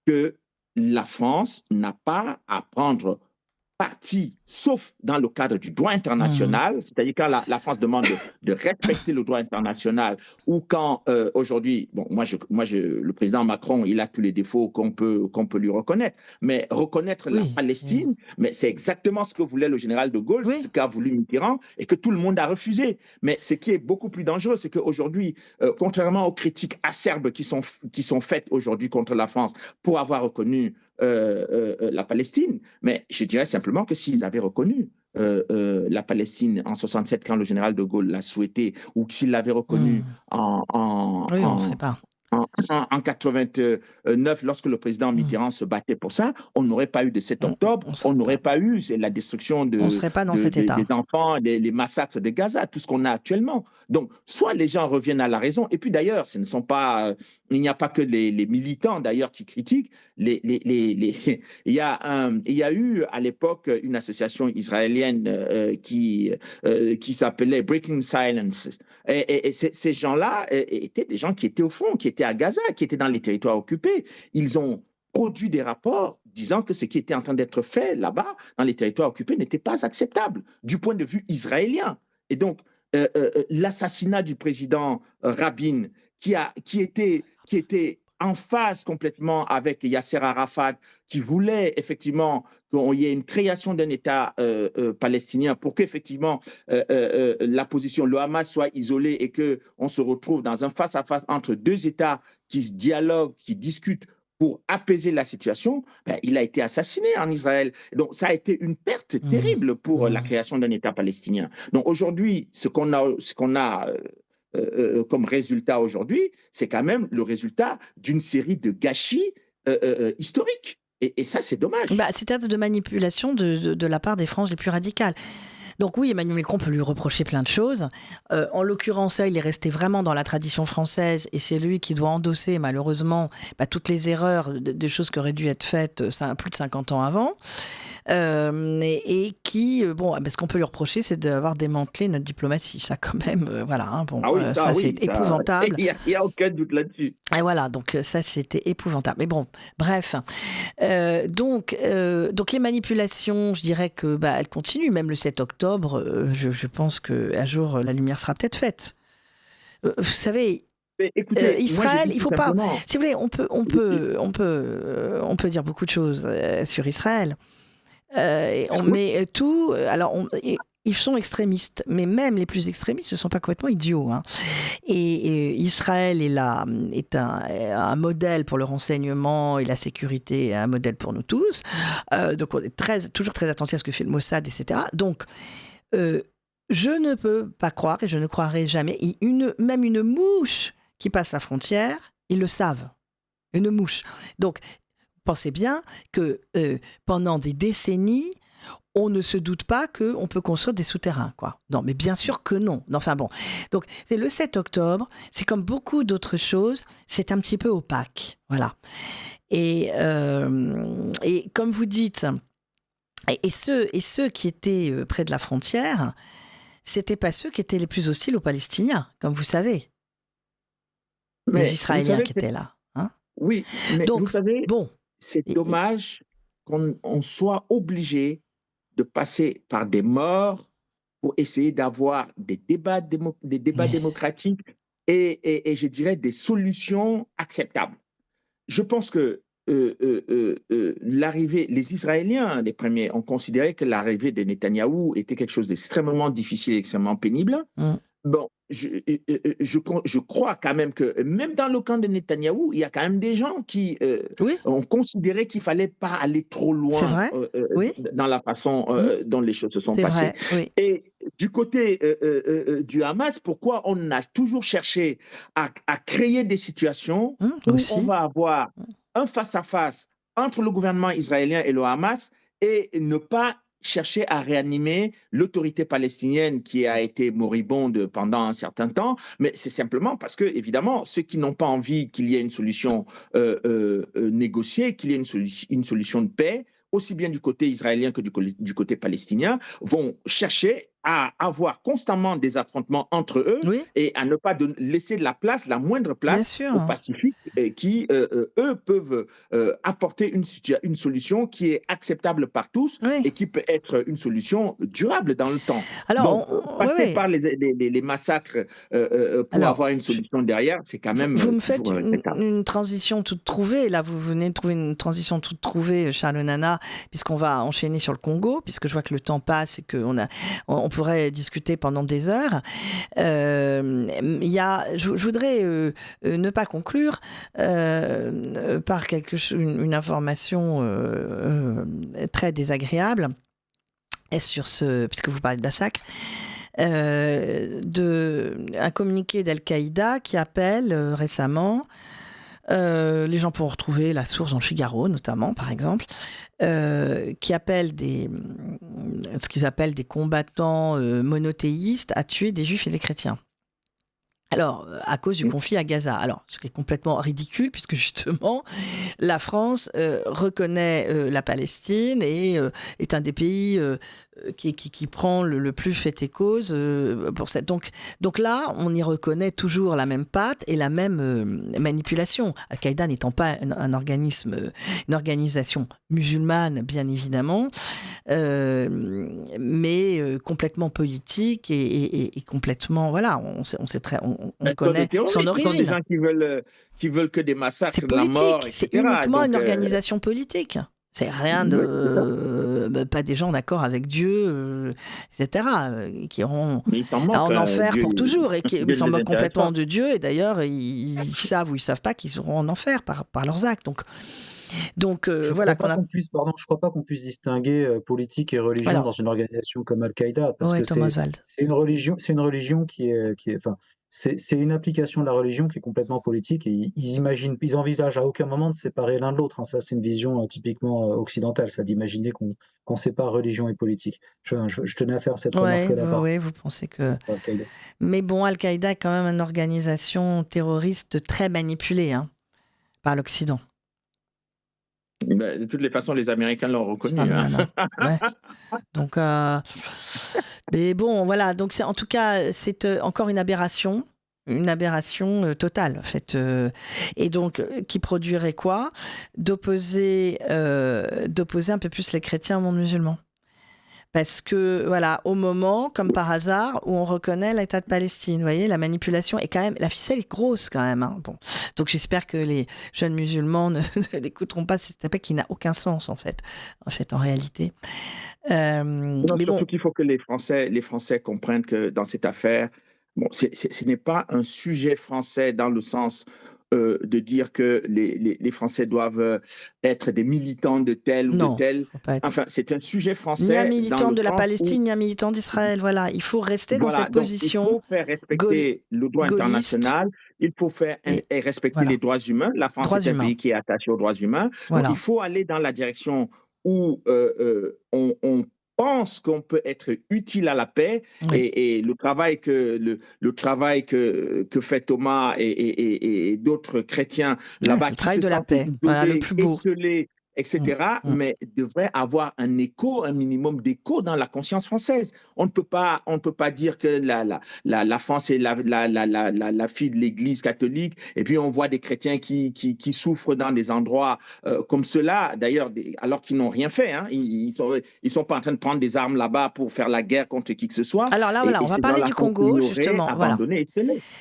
[SPEAKER 4] que la France n'a pas à prendre parti, sauf dans le cadre du droit international, c'est-à-dire quand la France demande de respecter le droit international, ou quand aujourd'hui, bon, le président Macron, il a tous les défauts qu'on peut lui reconnaître, mais reconnaître la Palestine, mais c'est exactement ce que voulait le général de Gaulle, ce qu'a voulu Mitterrand, et que tout le monde a refusé. Mais ce qui est beaucoup plus dangereux, c'est qu'aujourd'hui, contrairement aux critiques acerbes qui sont faites aujourd'hui contre la France pour avoir reconnu la Palestine, mais je dirais simplement que s'ils avaient reconnu la Palestine en 67 quand le général de Gaulle l'a souhaité, ou s'ils l'avaient reconnu
[SPEAKER 1] on ne sait pas.
[SPEAKER 4] En 89, lorsque le président Mitterrand se battait pour ça, on n'aurait pas eu de 7 octobre, on n'aurait pas eu la destruction des enfants, les massacres de Gaza, tout ce qu'on a actuellement. Donc, soit les gens reviennent à la raison, et puis d'ailleurs, ce ne sont pas, il n'y a pas que les militants d'ailleurs qui critiquent. Il y a eu à l'époque une association israélienne qui s'appelait Breaking Silence. Et ces gens-là étaient des gens qui étaient au front, qui étaient à Gaza, qui étaient dans les territoires occupés. Ils ont produit des rapports disant que ce qui était en train d'être fait là-bas, dans les territoires occupés, n'était pas acceptable du point de vue israélien. Et donc, l'assassinat du président Rabin, qui était en phase complètement avec Yasser Arafat, qui voulait effectivement qu'il y ait une création d'un État palestinien pour qu'effectivement la position, le Hamas soit isolé et qu'on se retrouve dans un face-à-face entre deux États qui se dialoguent, qui discutent pour apaiser la situation, il a été assassiné en Israël. Donc, ça a été une perte terrible pour la création d'un État palestinien. Donc, aujourd'hui, ce qu'on a comme résultat aujourd'hui, c'est quand même le résultat d'une série de gâchis historiques. Et ça, c'est dommage.
[SPEAKER 1] C'est un acte de manipulation de la part des franges les plus radicales. Donc oui, Emmanuel Macron peut lui reprocher plein de choses. En l'occurrence, là, il est resté vraiment dans la tradition française et c'est lui qui doit endosser malheureusement toutes les erreurs des choses qui auraient dû être faites plus de 50 ans avant. Et qui, ce qu'on peut lui reprocher, c'est d'avoir démantelé notre diplomatie. Ça, quand même, c'est épouvantable.
[SPEAKER 4] Il n'y a aucun doute là-dessus.
[SPEAKER 1] Et voilà, donc ça, c'était épouvantable. Mais bon, bref. Donc les manipulations, je dirais que elles continuent. Même le 7 octobre, je pense qu'un jour, la lumière sera peut-être faite. Vous savez...
[SPEAKER 4] Écoutez,
[SPEAKER 1] Israël, il faut pas. Si vous voulez, on peut dire beaucoup de choses sur Israël. On met tout. Alors, ils sont extrémistes, mais même les plus extrémistes ne sont pas complètement idiots. Hein. Et Israël est un modèle pour le renseignement et la sécurité, un modèle pour nous tous. Donc, on est toujours très attentif à ce que fait le Mossad, etc. Donc, je ne peux pas croire, et je ne croirai jamais, même une mouche qui passe la frontière, ils le savent. Une mouche. Donc, pensez bien que pendant des décennies, on ne se doute pas qu'on peut construire des souterrains, quoi. Non, mais bien sûr que non. Enfin bon. Donc, c'est le 7 octobre, c'est comme beaucoup d'autres choses, c'est un petit peu opaque. Voilà. Et comme vous dites, et ceux qui étaient près de la frontière, c'était pas ceux qui étaient les plus hostiles aux Palestiniens, comme vous savez.
[SPEAKER 4] Mais
[SPEAKER 1] les Israéliens qui étaient là. Hein.
[SPEAKER 4] Oui, mais
[SPEAKER 1] Donc,
[SPEAKER 4] vous savez,
[SPEAKER 1] bon,
[SPEAKER 4] c'est dommage qu'on soit obligé de passer par des morts pour essayer d'avoir des débats démocratiques et je dirais des solutions acceptables. Je pense que l'arrivée, les Israéliens, les premiers, ont considéré que l'arrivée de Netanyahou était quelque chose d'extrêmement difficile, extrêmement pénible. Bon, je crois quand même que même dans le camp de Netanyahou, il y a quand même des gens qui ont considéré qu'il ne fallait pas aller trop loin dans la façon dont les choses se sont passées.
[SPEAKER 1] Oui.
[SPEAKER 4] Et du côté du Hamas, pourquoi on a toujours cherché à créer des situations où on va avoir un face-à-face entre le gouvernement israélien et le Hamas et ne pas chercher à réanimer l'autorité palestinienne qui a été moribonde pendant un certain temps, mais c'est simplement parce que, évidemment, ceux qui n'ont pas envie qu'il y ait une solution négociée, qu'il y ait une solution de paix, aussi bien du côté israélien que du côté palestinien, vont chercher à avoir constamment des affrontements entre eux et à ne pas laisser la moindre place aux pacifiques qui, eux, peuvent apporter une solution qui est acceptable par tous et qui peut être une solution durable dans le temps.
[SPEAKER 1] Alors,
[SPEAKER 4] passer par les massacres pour avoir une solution derrière, c'est quand même
[SPEAKER 1] vous me faites une transition toute trouvée. Là, vous venez de trouver une transition toute trouvée, Charles Nana, puisqu'on va enchaîner sur le Congo, puisque je vois que le temps passe et qu'on pourrait discuter pendant des heures. Je voudrais ne pas conclure par une information très désagréable, puisque vous parlez de massacre, un communiqué d'Al-Qaïda qui appelle récemment, les gens pourront retrouver la source dans le Figaro notamment, par exemple, qui appelle ce qu'ils appellent des combattants monothéistes à tuer des juifs et des chrétiens. Alors, à cause du conflit à Gaza. Alors, ce qui est complètement ridicule, puisque justement, la France reconnaît la Palestine et est un des pays qui prend le plus fait et cause pour cette. Donc là, on y reconnaît toujours la même patte et la même manipulation. Al-Qaïda n'étant pas une organisation musulmane, bien évidemment, mais complètement politique et complètement, voilà, on connaît son origine.
[SPEAKER 4] Ce sont des gens qui veulent que des massacres, de la mort, etc.
[SPEAKER 1] C'est uniquement une organisation politique. C'est rien pas des gens d'accord avec Dieu, etc., qui iront en enfer pour toujours et qui s'en moquent complètement de Dieu. Et d'ailleurs, ils savent ou ils savent pas qu'ils seront en enfer par leurs actes. Donc voilà.
[SPEAKER 3] Je crois pas qu'on puisse distinguer politique et religion dans une organisation comme Al-Qaïda, parce que c'est une religion qui est c'est une application de la religion qui est complètement politique et ils envisagent à aucun moment de séparer l'un de l'autre. Hein. Ça, c'est une vision typiquement occidentale, ça, d'imaginer qu'on sépare religion et politique. Je tenais à faire cette remarque-là.
[SPEAKER 1] Oui, vous pensez que... Mais bon, Al-Qaïda est quand même une organisation terroriste très manipulée par l'Occident.
[SPEAKER 4] De toutes les façons, les Américains l'ont reconnu.
[SPEAKER 1] Donc, mais bon, voilà. Donc, en tout cas, c'est encore une aberration totale, en fait. Et donc, qui produirait quoi ? D'opposer un peu plus les chrétiens au monde musulman. Parce que, voilà, au moment, comme par hasard, où on reconnaît l'État de Palestine, vous voyez, la manipulation est quand même, la ficelle est grosse quand même. Bon. Donc j'espère que les jeunes musulmans n'écouteront pas cet appel qui n'a aucun sens, en fait, en réalité.
[SPEAKER 4] Surtout qu'il faut que les Français comprennent que dans cette affaire, ce n'est pas un sujet français dans le sens de dire que les Français doivent être des militants de tel ou de tel. Enfin, c'est un sujet français.
[SPEAKER 1] Ni un militant de la Palestine, ni un militant d'Israël. Voilà, il faut rester dans cette position.
[SPEAKER 4] Il faut faire respecter le droit international. Il faut faire respecter les droits humains. La France est un pays qui est attaché aux droits humains. Donc, il faut aller dans la direction où on pense qu'on peut être utile à la paix et le travail que fait Thomas et d'autres chrétiens là-bas
[SPEAKER 1] qui se sentent
[SPEAKER 4] le plus beau. etc., mais devrait avoir un écho, un minimum d'écho dans la conscience française. On ne peut pas dire que la France est la fille de l'Église catholique, et puis on voit des chrétiens qui souffrent dans des endroits comme cela, d'ailleurs, alors qu'ils n'ont rien fait. Hein. Ils sont pas en train de prendre des armes là-bas pour faire la guerre contre qui que ce soit.
[SPEAKER 1] Alors là, voilà, on va parler du Congo, justement. Voilà.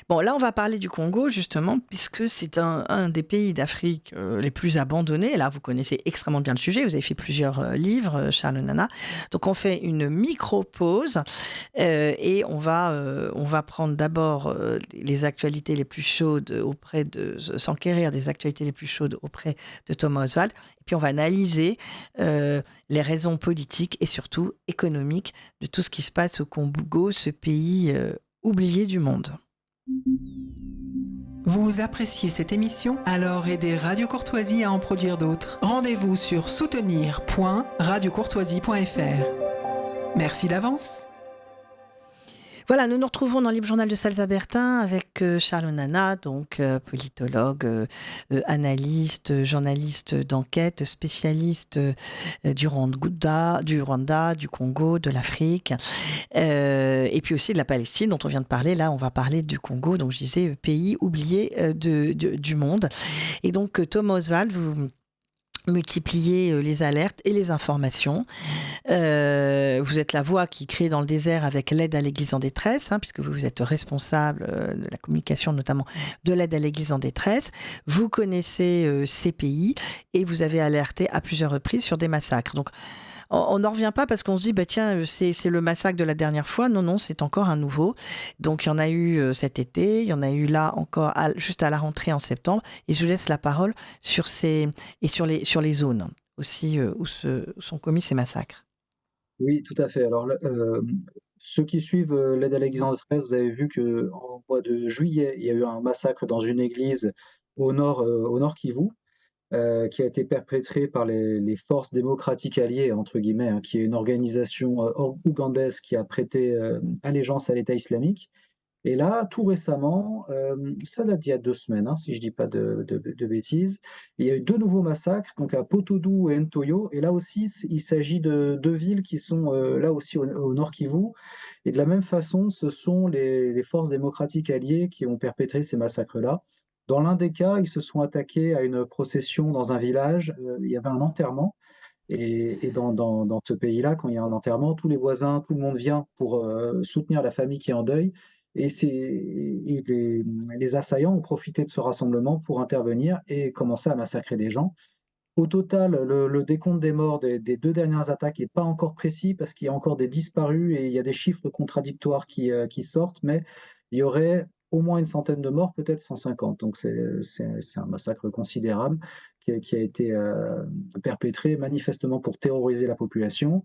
[SPEAKER 1] Bon, là, on va parler du Congo, justement, puisque c'est un des pays d'Afrique les plus abandonnés. Là, vous connaissez extrêmement bien le sujet. Vous avez fait plusieurs livres, Charles Nana. Donc, on fait une micro-pause et on va prendre d'abord les actualités les plus chaudes s'enquérir des actualités les plus chaudes auprès de Thomas Oswald. Et puis, on va analyser les raisons politiques et surtout économiques de tout ce qui se passe au Congo, ce pays oublié du monde.
[SPEAKER 5] Vous appréciez cette émission? Alors aidez Radio Courtoisie à en produire d'autres. Rendez-vous sur soutenir.radiocourtoisie.fr. Merci d'avance.
[SPEAKER 1] Voilà, nous nous retrouvons dans le Journal de Salsa Bertin avec Charles Nana, donc politologue, analyste, journaliste d'enquête, spécialiste du Rwanda, du Congo, de l'Afrique, et puis aussi de la Palestine dont on vient de parler. Là, on va parler du Congo, donc je disais pays oublié du monde. Et donc Thomas Oswald, vous multiplier les alertes et les informations. Vous êtes la voix qui crie dans le désert avec l'aide à l'Église en détresse, puisque vous êtes responsable de la communication, notamment de l'aide à l'Église en détresse. Vous connaissez ces pays et vous avez alerté à plusieurs reprises sur des massacres. Donc, on n'en revient pas parce qu'on se dit, tiens, c'est le massacre de la dernière fois. Non, c'est encore un nouveau. Donc, il y en a eu cet été, il y en a eu là encore juste à la rentrée en septembre. Et je laisse la parole sur les zones aussi où sont commis ces massacres.
[SPEAKER 3] Oui, tout à fait. Alors, ceux qui suivent l'aide à l'Église en détresse, vous avez vu qu'en mois de juillet, il y a eu un massacre dans une église au nord Kivu. Qui a été perpétré par les forces démocratiques alliées, entre guillemets, qui est une organisation ougandaise qui a prêté allégeance à l'État islamique. Et là, tout récemment, ça date d'il y a 2 semaines, si je ne dis pas de bêtises, il y a eu 2 nouveaux massacres, donc à Potoudou et Ntoyo. Et là aussi, il s'agit de 2 villes qui sont là aussi au nord Kivu. Et de la même façon, ce sont les forces démocratiques alliées qui ont perpétré ces massacres-là. Dans l'un des cas, ils se sont attaqués à une procession dans un village. Il y avait un enterrement. Et dans ce pays-là, quand il y a un enterrement, tous les voisins, tout le monde vient pour soutenir la famille qui est en deuil. Et les assaillants ont profité de ce rassemblement pour intervenir et commencer à massacrer des gens. Au total, le décompte des morts des 2 dernières attaques n'est pas encore précis parce qu'il y a encore des disparus et il y a des chiffres contradictoires qui sortent, mais il y aurait au moins une centaine de morts, peut-être 150. Donc c'est un massacre considérable qui a été perpétré manifestement pour terroriser la population.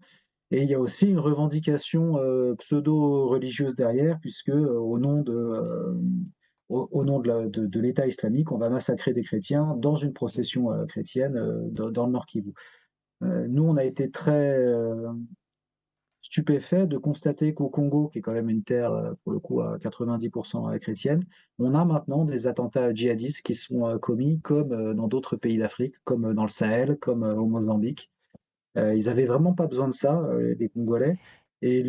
[SPEAKER 3] Et il y a aussi une revendication pseudo-religieuse derrière, puisque au nom de l'État islamique, on va massacrer des chrétiens dans une procession chrétienne dans le Nord Kivu. Nous, on a été très stupéfaits de constater qu'au Congo, qui est quand même une terre, pour le coup, à 90% chrétienne, on a maintenant des attentats djihadistes qui sont commis comme dans d'autres pays d'Afrique, comme dans le Sahel, comme au Mozambique. Ils n'avaient vraiment pas besoin de ça, les Congolais. Et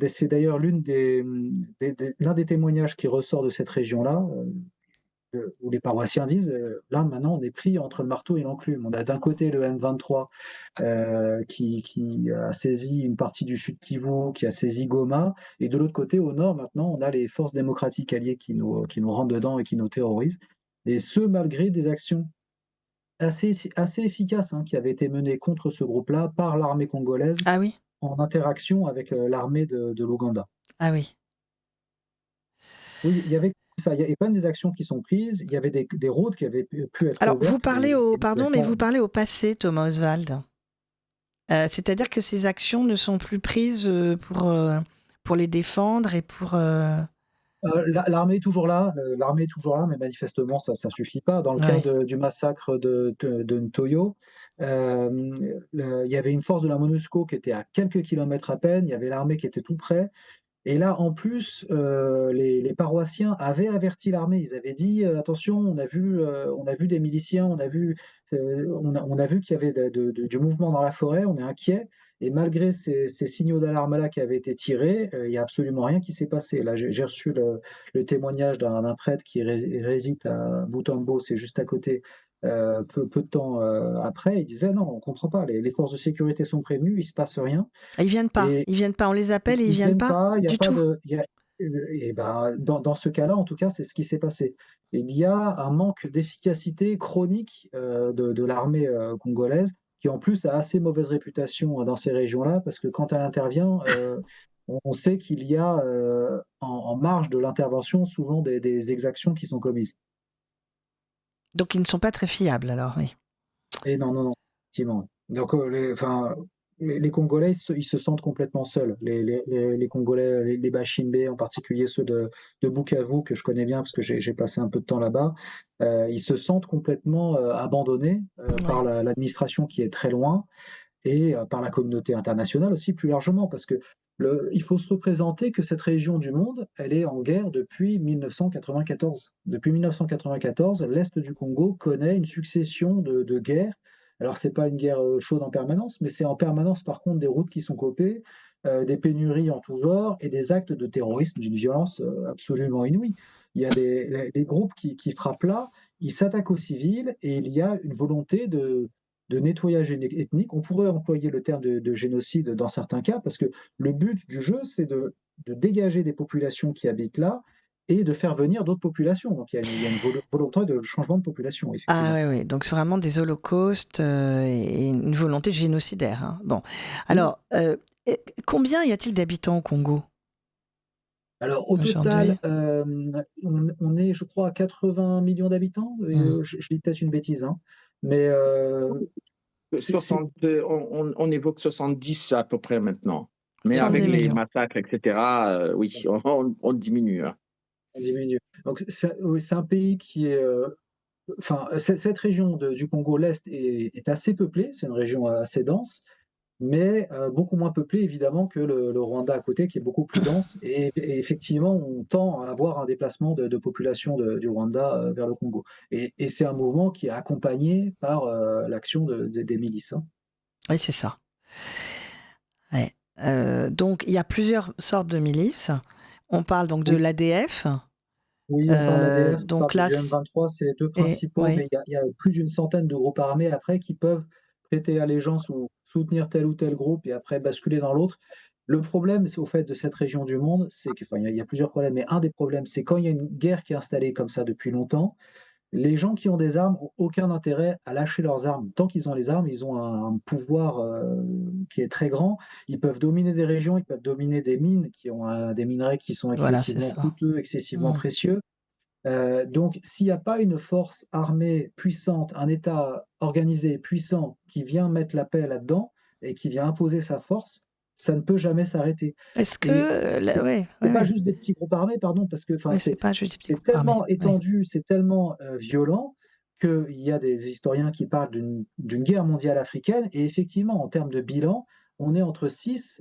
[SPEAKER 3] c'est d'ailleurs l'un des témoignages qui ressort de cette région-là, où les paroissiens disent là maintenant on est pris entre le marteau et l'enclume. On a d'un côté le M23 qui a saisi une partie du sud Kivu, qui a saisi Goma, et de l'autre côté au nord maintenant on a les forces démocratiques alliées qui nous rentrent dedans et qui nous terrorisent. Et ce malgré des actions assez efficaces qui avaient été menées contre ce groupe-là par l'armée congolaise en interaction avec l'armée de l'Ouganda.
[SPEAKER 1] Ah oui.
[SPEAKER 3] Oui, il y avait ça, il y a quand même des actions qui sont prises, il y avait des routes qui avaient pu être
[SPEAKER 1] Alors,
[SPEAKER 3] ouvertes.
[SPEAKER 1] vous parlez vous parlez au passé, Thomas Oswald. C'est-à-dire que ces actions ne sont plus prises pour les défendre et pour...
[SPEAKER 3] L'armée est toujours là, mais manifestement, ça ne suffit pas. Dans le cas du massacre de Ntoyo, il y avait une force de la MONUSCO qui était à quelques kilomètres à peine, il y avait l'armée qui était tout près. Et là, en plus, les paroissiens avaient averti l'armée. Ils avaient dit attention, on a vu des miliciens, on a vu qu'il y avait du mouvement dans la forêt, on est inquiet. Et malgré ces signaux d'alarme-là qui avaient été tirés, il n'y a absolument rien qui s'est passé. Là, j'ai reçu le témoignage d'un prêtre qui réside à Butembo, c'est juste à côté, peu de temps après. Il disait non, on ne comprend pas, les forces de sécurité sont prévenues, il ne se passe rien.
[SPEAKER 1] Ils viennent pas.
[SPEAKER 3] Et
[SPEAKER 1] Ils viennent pas. On les appelle et ils viennent pas
[SPEAKER 3] il y a
[SPEAKER 1] du
[SPEAKER 3] pas
[SPEAKER 1] tout.
[SPEAKER 3] et ben, dans ce cas-là, en tout cas, c'est ce qui s'est passé. Il y a un manque d'efficacité chronique de l'armée congolaise, qui en plus a assez mauvaise réputation dans ces régions-là, parce que quand elle intervient, on sait qu'il y a en marge de l'intervention souvent des exactions qui sont commises.
[SPEAKER 1] Donc ils ne sont pas très fiables alors, oui.
[SPEAKER 3] Et non, effectivement. Donc les Congolais, ils se sentent complètement seuls. Les Congolais, les Bashimbe, en particulier ceux de Bukavu, que je connais bien parce que j'ai passé un peu de temps là-bas, ils se sentent complètement abandonnés par l'administration qui est très loin et par la communauté internationale aussi plus largement, parce que il faut se représenter que cette région du monde, elle est en guerre depuis 1994. Depuis 1994, l'Est du Congo connaît une succession de guerres. Alors, c'est pas une guerre chaude en permanence, mais c'est en permanence, par contre, des routes qui sont coupées, des pénuries en tout genre et des actes de terrorisme d'une violence absolument inouïe. Il y a les groupes qui frappent là, ils s'attaquent aux civils et il y a une volonté de nettoyage ethnique. On pourrait employer le terme de génocide dans certains cas, parce que le but du jeu, c'est de dégager des populations qui habitent là et de faire venir d'autres populations. Donc il y a une volonté de changement de population, effectivement.
[SPEAKER 1] Ah oui, donc c'est vraiment des holocaustes et une volonté génocidaire. Hein. Bon, alors, combien y a-t-il d'habitants au Congo ?
[SPEAKER 3] Alors au total, on est, je crois, à 80 millions d'habitants. Je dis peut-être une bêtise, hein. Mais
[SPEAKER 4] on évoque 70 à peu près maintenant. Mais
[SPEAKER 1] 110
[SPEAKER 4] avec les
[SPEAKER 1] millions.
[SPEAKER 4] massacres, etc., oui, on diminue. Hein.
[SPEAKER 3] On diminue. Donc c'est un pays qui est... cette région du Congo, l'Est, est assez peuplée. C'est une région assez dense, mais beaucoup moins peuplée, évidemment, que le Rwanda à côté, qui est beaucoup plus dense. Et effectivement, on tend à avoir un déplacement de population du Rwanda vers le Congo. Et c'est un mouvement qui est accompagné par l'action des milices. Hein.
[SPEAKER 1] Oui, c'est ça. Ouais. Donc, il y a plusieurs sortes de milices. On parle donc de l'ADF.
[SPEAKER 3] Oui, on parle d'ADF,
[SPEAKER 1] donc
[SPEAKER 3] on
[SPEAKER 1] là,
[SPEAKER 3] parle du M23, c'est les deux principaux, mais il y a plus d'une centaine de groupes armés après qui peuvent prêter allégeance ou soutenir tel ou tel groupe et après basculer dans l'autre. Le problème, c'est au fait de cette région du monde, c'est que, il y a plusieurs problèmes, mais un des problèmes, c'est quand il y a une guerre qui est installée comme ça depuis longtemps, les gens qui ont des armes n'ont aucun intérêt à lâcher leurs armes. Tant qu'ils ont les armes, ils ont un pouvoir qui est très grand. Ils peuvent dominer des régions, ils peuvent dominer des mines qui ont des minerais qui sont excessivement coûteux, excessivement précieux. Donc, s'il n'y a pas une force armée puissante, un État organisé, puissant, qui vient mettre la paix là-dedans et qui vient imposer sa force, ça ne peut jamais s'arrêter.
[SPEAKER 1] Est-ce que...
[SPEAKER 3] c'est pas juste des petits groupes armés, pardon, parce que c'est tellement étendu, c'est tellement violent qu'il y a des historiens qui parlent d'une guerre mondiale africaine, et effectivement, en termes de bilan, on est entre 6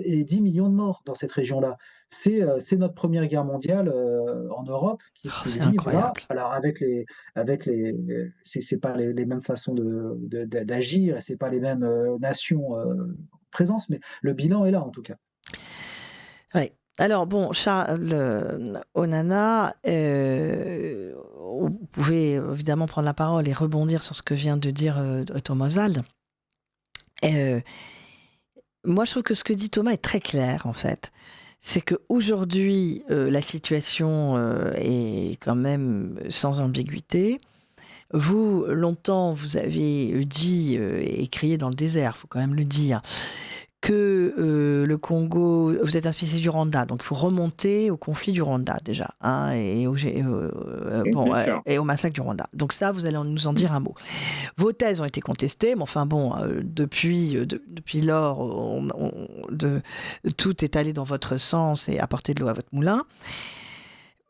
[SPEAKER 3] et 10 millions de morts dans cette région-là. C'est notre première guerre mondiale en Europe qui
[SPEAKER 1] c'est
[SPEAKER 3] vive
[SPEAKER 1] incroyable.
[SPEAKER 3] là. Alors c'est pas les mêmes façons d'agir, et c'est pas les mêmes nations présence, mais le bilan est là en tout cas.
[SPEAKER 1] Oui. Alors bon, Charles Onana, vous pouvez évidemment prendre la parole et rebondir sur ce que vient de dire Thomas Oswald. Moi, je trouve que ce que dit Thomas est très clair, en fait. C'est qu'aujourd'hui, la situation est quand même sans ambiguïté. Vous, longtemps, vous avez dit et crié dans le désert, il faut quand même le dire, que le Congo, vous êtes un spécialiste du Rwanda, donc il faut remonter au conflit du Rwanda déjà, hein, et au massacre du Rwanda. Donc ça, vous allez nous en dire un mot. Vos thèses ont été contestées, mais enfin bon, depuis lors, tout est allé dans votre sens et apporté de l'eau à votre moulin.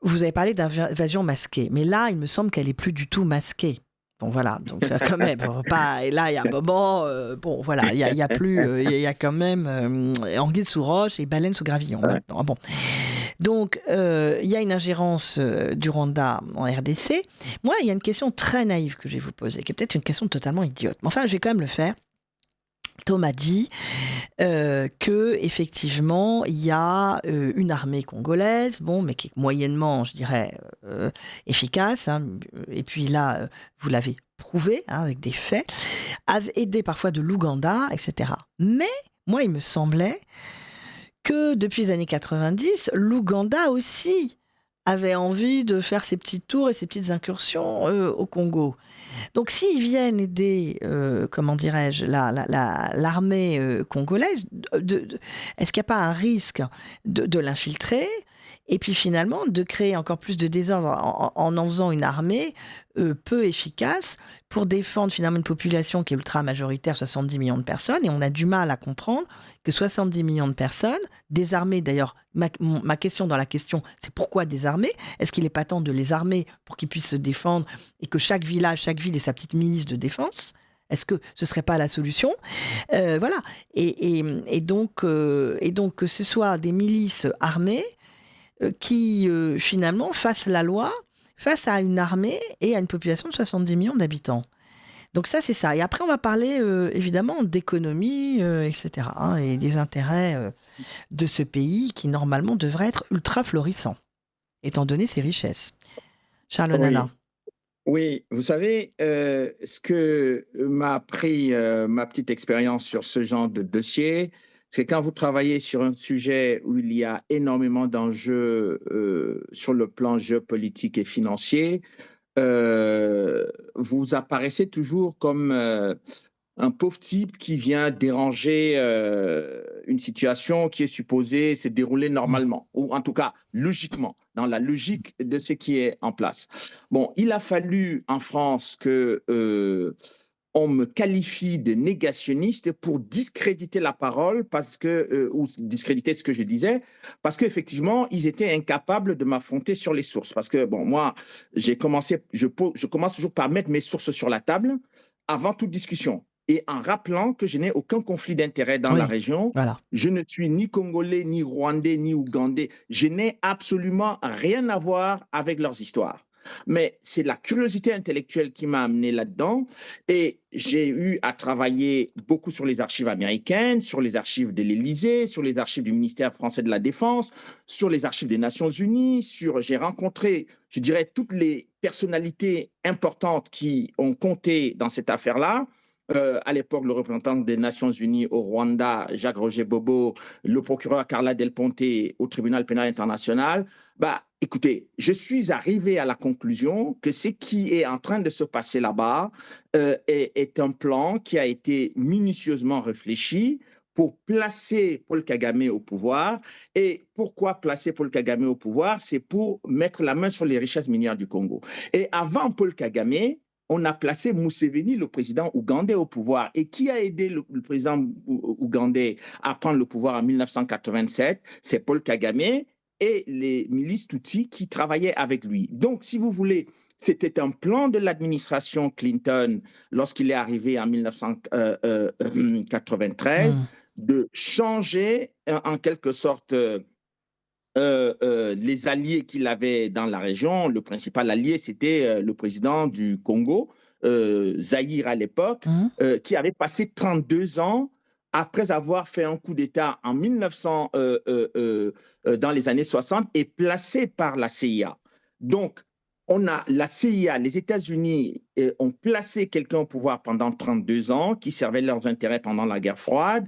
[SPEAKER 1] Vous avez parlé d'invasion masquée, mais là, il me semble qu'elle est plus du tout masquée. Bon, voilà, donc quand même, pas, et là, il y a un moment, bon, voilà, il y a plus, il y a quand même anguille sous roche et baleine sous gravillon maintenant. Bon. Donc, il y a une ingérence du Rwanda en RDC. Moi, il y a une question très naïve que je vais vous poser, qui est peut-être une question totalement idiote. Mais enfin, je vais quand même le faire. Tom a dit que effectivement il y a une armée congolaise, bon, mais qui est moyennement, je dirais, efficace. Hein, et puis là, vous l'avez prouvé hein, avec des faits, aidé parfois de l'Ouganda, etc. Mais moi, il me semblait que depuis les années 90, l'Ouganda aussi avait envie de faire ses petits tours et ses petites incursions au Congo. Donc, s'ils viennent aider, comment dirais-je, l'armée congolaise, est-ce qu'il n'y a pas un risque de l'infiltrer et puis finalement de créer encore plus de désordre en faisant une armée peu efficace pour défendre finalement une population qui est ultra majoritaire, 70 millions de personnes, et on a du mal à comprendre que 70 millions de personnes, désarmées d'ailleurs, ma question dans la question, c'est pourquoi désarmées? Est-ce qu'il n'est pas temps de les armer pour qu'ils puissent se défendre et que chaque village, chaque ville ait sa petite milice de défense? Est-ce que ce ne serait pas la solution? Voilà. Et donc, que ce soit des milices armées qui, finalement, fassent la loi face à une armée et à une population de 70 millions d'habitants. Donc ça, c'est ça. Et après, on va parler, évidemment, d'économie, etc., hein, et des intérêts de ce pays qui, normalement, devrait être ultra florissant, étant donné ses richesses. Charles Nana.
[SPEAKER 4] Oui, vous savez, ce que m'a appris ma petite expérience sur ce genre de dossier, c'est quand vous travaillez sur un sujet où il y a énormément d'enjeux sur le plan géopolitique et financier, vous apparaissez toujours comme un pauvre type qui vient déranger une situation qui est supposée se dérouler normalement, ou en tout cas logiquement, dans la logique de ce qui est en place. Bon, il a fallu en France que on me qualifie de négationniste pour discréditer la parole parce que, ou discréditer ce que je disais, parce qu'effectivement, ils étaient incapables de m'affronter sur les sources. Parce que, bon, moi, je commence toujours par mettre mes sources sur la table avant toute discussion. Et en rappelant que je n'ai aucun conflit d'intérêt dans la région.
[SPEAKER 1] Voilà.
[SPEAKER 4] Je ne suis ni congolais, ni rwandais, ni ougandais. Je n'ai absolument rien à voir avec leurs histoires. Mais c'est la curiosité intellectuelle qui m'a amené là-dedans. Et j'ai eu à travailler beaucoup sur les archives américaines, sur les archives de l'Élysée, sur les archives du ministère français de la Défense, sur les archives des Nations Unies. J'ai rencontré, je dirais, toutes les personnalités importantes qui ont compté dans cette affaire-là. À l'époque, le représentant des Nations Unies au Rwanda, Jacques-Roger Bobo, le procureur Carla Del Ponte au tribunal pénal international. Écoutez, je suis arrivé à la conclusion que ce qui est en train de se passer là-bas est un plan qui a été minutieusement réfléchi pour placer Paul Kagame au pouvoir. Et pourquoi placer Paul Kagame au pouvoir? C'est pour mettre la main sur les richesses minières du Congo. Et avant Paul Kagame, on a placé Museveni, le président ougandais, au pouvoir. Et qui a aidé le président ougandais à prendre le pouvoir en 1987? C'est Paul Kagame et les milices Tutsis qui travaillaient avec lui. Donc, si vous voulez, c'était un plan de l'administration Clinton lorsqu'il est arrivé en 1993 de changer en quelque sorte les alliés qu'il avait dans la région. Le principal allié, c'était le président du Congo, Zaïre à l'époque, qui avait passé 32 ans après avoir fait un coup d'État en 1900, dans les années 60 et placé par la CIA. Donc, on a la CIA, les États-Unis ont placé quelqu'un au pouvoir pendant 32 ans qui servait leurs intérêts pendant la guerre froide.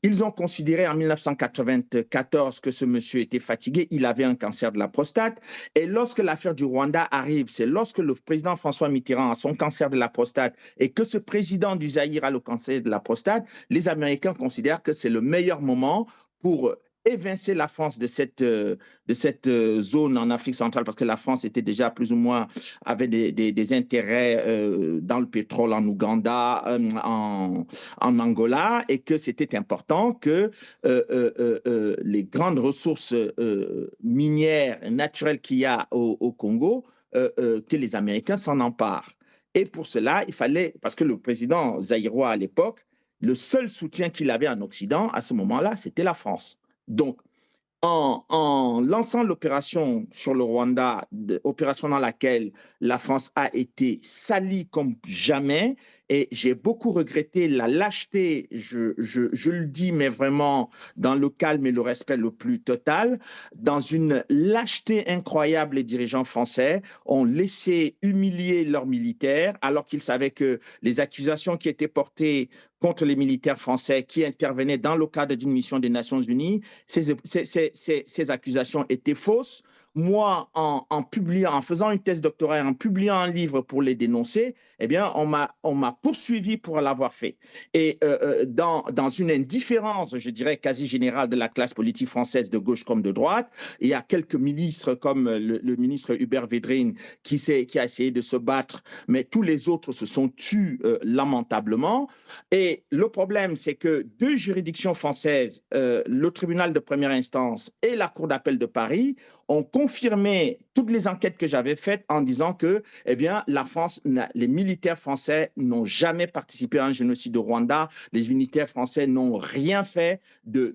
[SPEAKER 4] Ils ont considéré en 1994 que ce monsieur était fatigué, il avait un cancer de la prostate. Et lorsque l'affaire du Rwanda arrive, c'est lorsque le président François Mitterrand a son cancer de la prostate et que ce président du Zaïre a le cancer de la prostate, les Américains considèrent que c'est le meilleur moment pour évincer la France de cette zone en Afrique centrale, parce que la France était déjà plus ou moins, avait des intérêts dans le pétrole en Ouganda, en Angola, et que c'était important que les grandes ressources minières naturelles qu'il y a au Congo, que les Américains s'en emparent. Et pour cela, il fallait, parce que le président zaïrois à l'époque, le seul soutien qu'il avait en Occident à ce moment-là, c'était la France. Donc, en lançant l'opération sur le Rwanda, opération dans laquelle la France a été salie comme jamais, et j'ai beaucoup regretté la lâcheté, je le dis, mais vraiment dans le calme et le respect le plus total, dans une lâcheté incroyable, les dirigeants français ont laissé humilier leurs militaires alors qu'ils savaient que les accusations qui étaient portées contre les militaires français qui intervenaient dans le cadre d'une mission des Nations Unies, ces accusations étaient fausses. Moi, en faisant une thèse doctorale, en publiant un livre pour les dénoncer, eh bien, on m'a poursuivi pour l'avoir fait. Et dans une indifférence, je dirais, quasi générale de la classe politique française, de gauche comme de droite, il y a quelques ministres, comme le ministre Hubert Védrine, qui a essayé de se battre, mais tous les autres se sont tus lamentablement. Et le problème, c'est que deux juridictions françaises, le tribunal de première instance et la Cour d'appel de Paris, ont confirmé toutes les enquêtes que j'avais faites en disant que, eh bien, les militaires français n'ont jamais participé à un génocide au Rwanda. Les militaires français n'ont rien fait de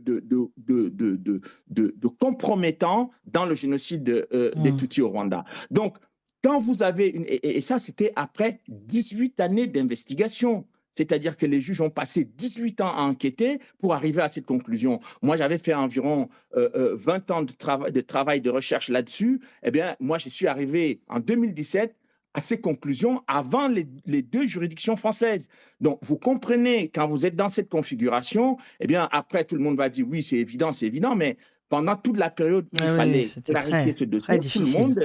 [SPEAKER 4] compromettant dans le génocide des Tutsis au Rwanda. Donc, quand vous avez et ça, c'était après 18 années d'investigation. C'est-à-dire que les juges ont passé 18 ans à enquêter pour arriver à cette conclusion. Moi, j'avais fait environ 20 ans de travail de recherche là-dessus. Eh bien, moi, je suis arrivé en 2017 à ces conclusions avant les deux juridictions françaises. Donc, vous comprenez, quand vous êtes dans cette configuration, eh bien, après, tout le monde va dire, oui, c'est évident, mais pendant toute la période où il fallait clarifier ce dossier, tout le monde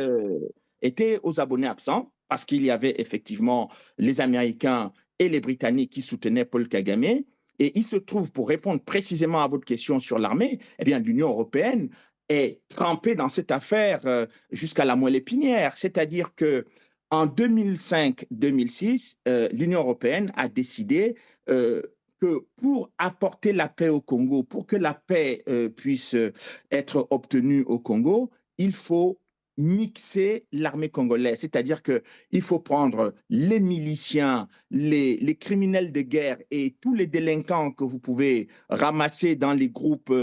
[SPEAKER 4] était aux abonnés absents parce qu'il y avait effectivement les Américains et les Britanniques qui soutenaient Paul Kagame. Et il se trouve, pour répondre précisément à votre question sur l'armée, eh bien, l'Union européenne est trempée dans cette affaire jusqu'à la moelle épinière. C'est-à-dire qu'en 2005-2006, l'Union européenne a décidé que pour apporter la paix au Congo, pour que la paix puisse être obtenue au Congo, il faut mixer l'armée congolaise, c'est-à-dire qu'il faut prendre les miliciens, les criminels de guerre et tous les délinquants que vous pouvez ramasser dans les groupes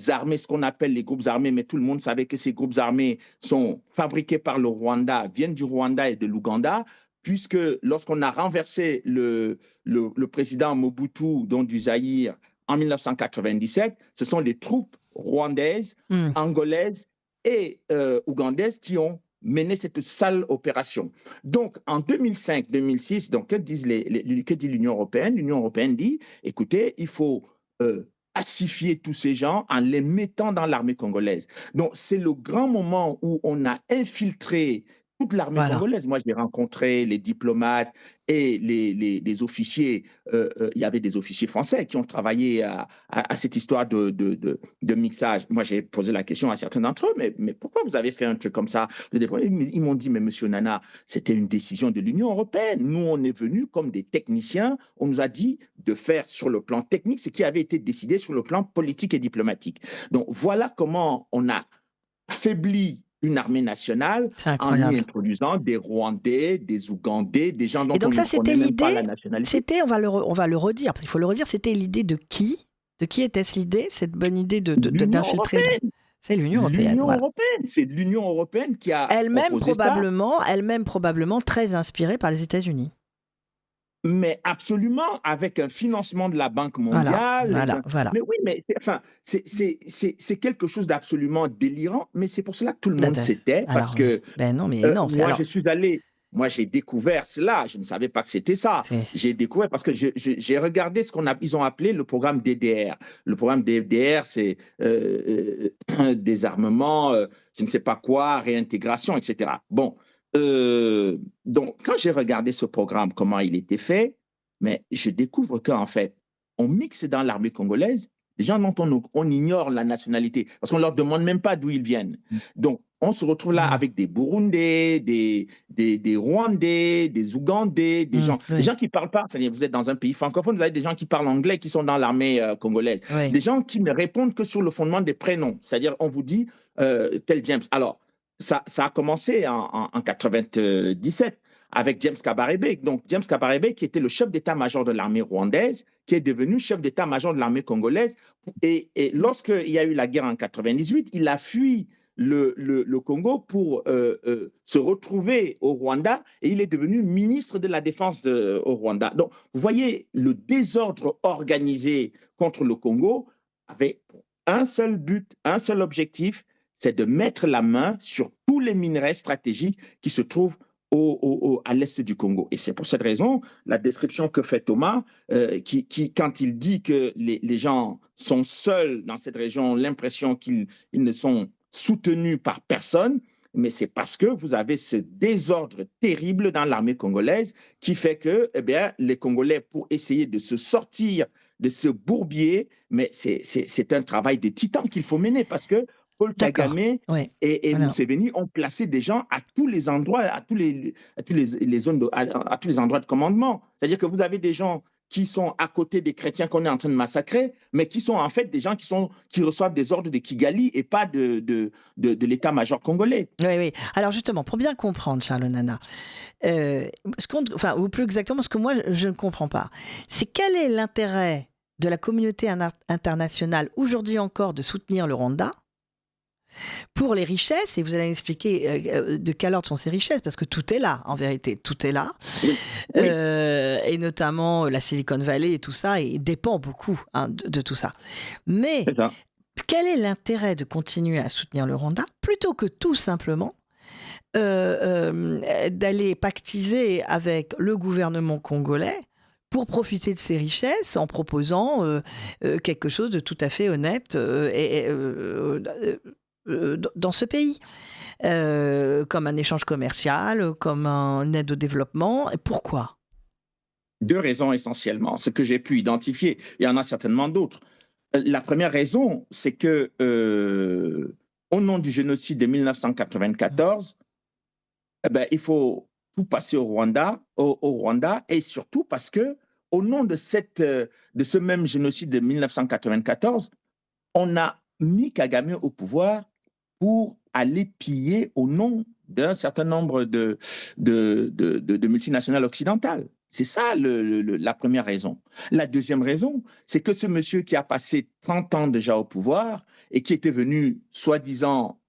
[SPEAKER 4] armés, ce qu'on appelle les groupes armés, mais tout le monde savait que ces groupes armés sont fabriqués par le Rwanda, viennent du Rwanda et de l'Ouganda, puisque lorsqu'on a renversé le président Mobutu, donc du Zaïre, en 1997, ce sont les troupes rwandaises, angolaises et ougandaises qui ont mené cette sale opération. Donc, en 2005-2006, donc, que dit l'Union européenne? L'Union européenne dit, écoutez, il faut pacifier tous ces gens en les mettant dans l'armée congolaise. Donc, c'est le grand moment où on a infiltré toute l'armée congolaise. Moi, j'ai rencontré les diplomates et les officiers. Il y avait des officiers français qui ont travaillé à cette histoire de mixage. Moi, j'ai posé la question à certains d'entre eux, mais pourquoi vous avez fait un truc comme ça? Ils m'ont dit, mais monsieur Nana, c'était une décision de l'Union européenne. Nous, on est venus comme des techniciens. On nous a dit de faire sur le plan technique ce qui avait été décidé sur le plan politique et diplomatique. Donc, voilà comment on a affaibli une armée nationale en y introduisant des Rwandais, des Ougandais, des gens dont on ne connaît même pas la nationalité.
[SPEAKER 1] C'était, on va le redire, parce qu'il faut le redire, c'était l'idée de qui? De qui était-ce l'idée, cette bonne idée d'infiltrer? C'est l'Union européenne.
[SPEAKER 4] L'Union européenne, c'est l'Union européenne qui a
[SPEAKER 1] elle-même probablement très inspirée par les États-Unis.
[SPEAKER 4] Mais absolument, avec un financement de la Banque mondiale.
[SPEAKER 1] Voilà.
[SPEAKER 4] Mais oui, mais c'est quelque chose d'absolument délirant, mais c'est pour cela que tout le monde s'était, parce que moi, j'ai découvert cela, je ne savais pas que c'était ça. J'ai découvert parce que j'ai regardé ce qu'ils ont appelé le programme DDR. Le programme DDR, c'est désarmement, je ne sais pas quoi, réintégration, etc. Bon. Donc, quand j'ai regardé ce programme, comment il était fait, mais je découvre qu'en fait, on mixe dans l'armée congolaise des gens dont on ignore la nationalité, parce qu'on ne leur demande même pas d'où ils viennent. Donc, on se retrouve là avec des Burundais, des Rwandais, des Ougandais, des gens qui ne parlent pas. C'est-à-dire, vous êtes dans un pays francophone, vous avez des gens qui parlent anglais qui sont dans l'armée congolaise. Des gens qui ne répondent que sur le fondement des prénoms. C'est-à-dire, on vous dit tel James. Alors, ça a commencé en 97. avec James Kabarebe. Donc, James Kabarebe, qui était le chef d'état-major de l'armée rwandaise, qui est devenu chef d'état-major de l'armée congolaise. Et lorsqu'il y a eu la guerre en 98, il a fui le Congo pour se retrouver au Rwanda et il est devenu ministre de la Défense au Rwanda. Donc, vous voyez, le désordre organisé contre le Congo avait un seul but, un seul objectif, c'est de mettre la main sur tous les minerais stratégiques qui se trouvent à l'est du Congo. Et c'est pour cette raison, la description que fait Thomas, quand il dit que les gens sont seuls dans cette région, ont l'impression qu'ils ne sont soutenus par personne, mais c'est parce que vous avez ce désordre terrible dans l'armée congolaise qui fait que les Congolais, pour essayer de se sortir de ce bourbier, mais c'est un travail de titan qu'il faut mener parce que Paul Kagame et Museveni ont placé des gens à tous les endroits, à tous les zones à tous les endroits de commandement. C'est-à-dire que vous avez des gens qui sont à côté des chrétiens qu'on est en train de massacrer, mais qui sont en fait des gens qui reçoivent des ordres de Kigali et pas de l'état-major congolais.
[SPEAKER 1] Oui. Alors justement, pour bien comprendre, Charles Onana, ou plus exactement, ce que moi je ne comprends pas, c'est quel est l'intérêt de la communauté internationale aujourd'hui encore de soutenir le Rwanda pour les richesses, et vous allez expliquer de quel ordre sont ces richesses, parce que tout est là, en vérité, tout est là, oui. Et notamment la Silicon Valley et tout ça, et dépend beaucoup de tout ça. Mais quel est l'intérêt de continuer à soutenir le Rwanda, plutôt que tout simplement d'aller pactiser avec le gouvernement congolais pour profiter de ces richesses en proposant quelque chose de tout à fait honnête dans ce pays, comme un échange commercial, comme une aide au développement. Et pourquoi ?
[SPEAKER 4] 2 raisons essentiellement, ce que j'ai pu identifier. Il y en a certainement d'autres. La première raison, c'est que au nom du génocide de 1994, il faut tout passer au Rwanda, et surtout parce que au nom de ce même génocide de 1994, on a mis Kagame au pouvoir pour aller piller au nom d'un certain nombre de multinationales occidentales. C'est ça la première raison. La deuxième raison, c'est que ce monsieur qui a passé 30 ans déjà au pouvoir et qui était venu, soi-disant,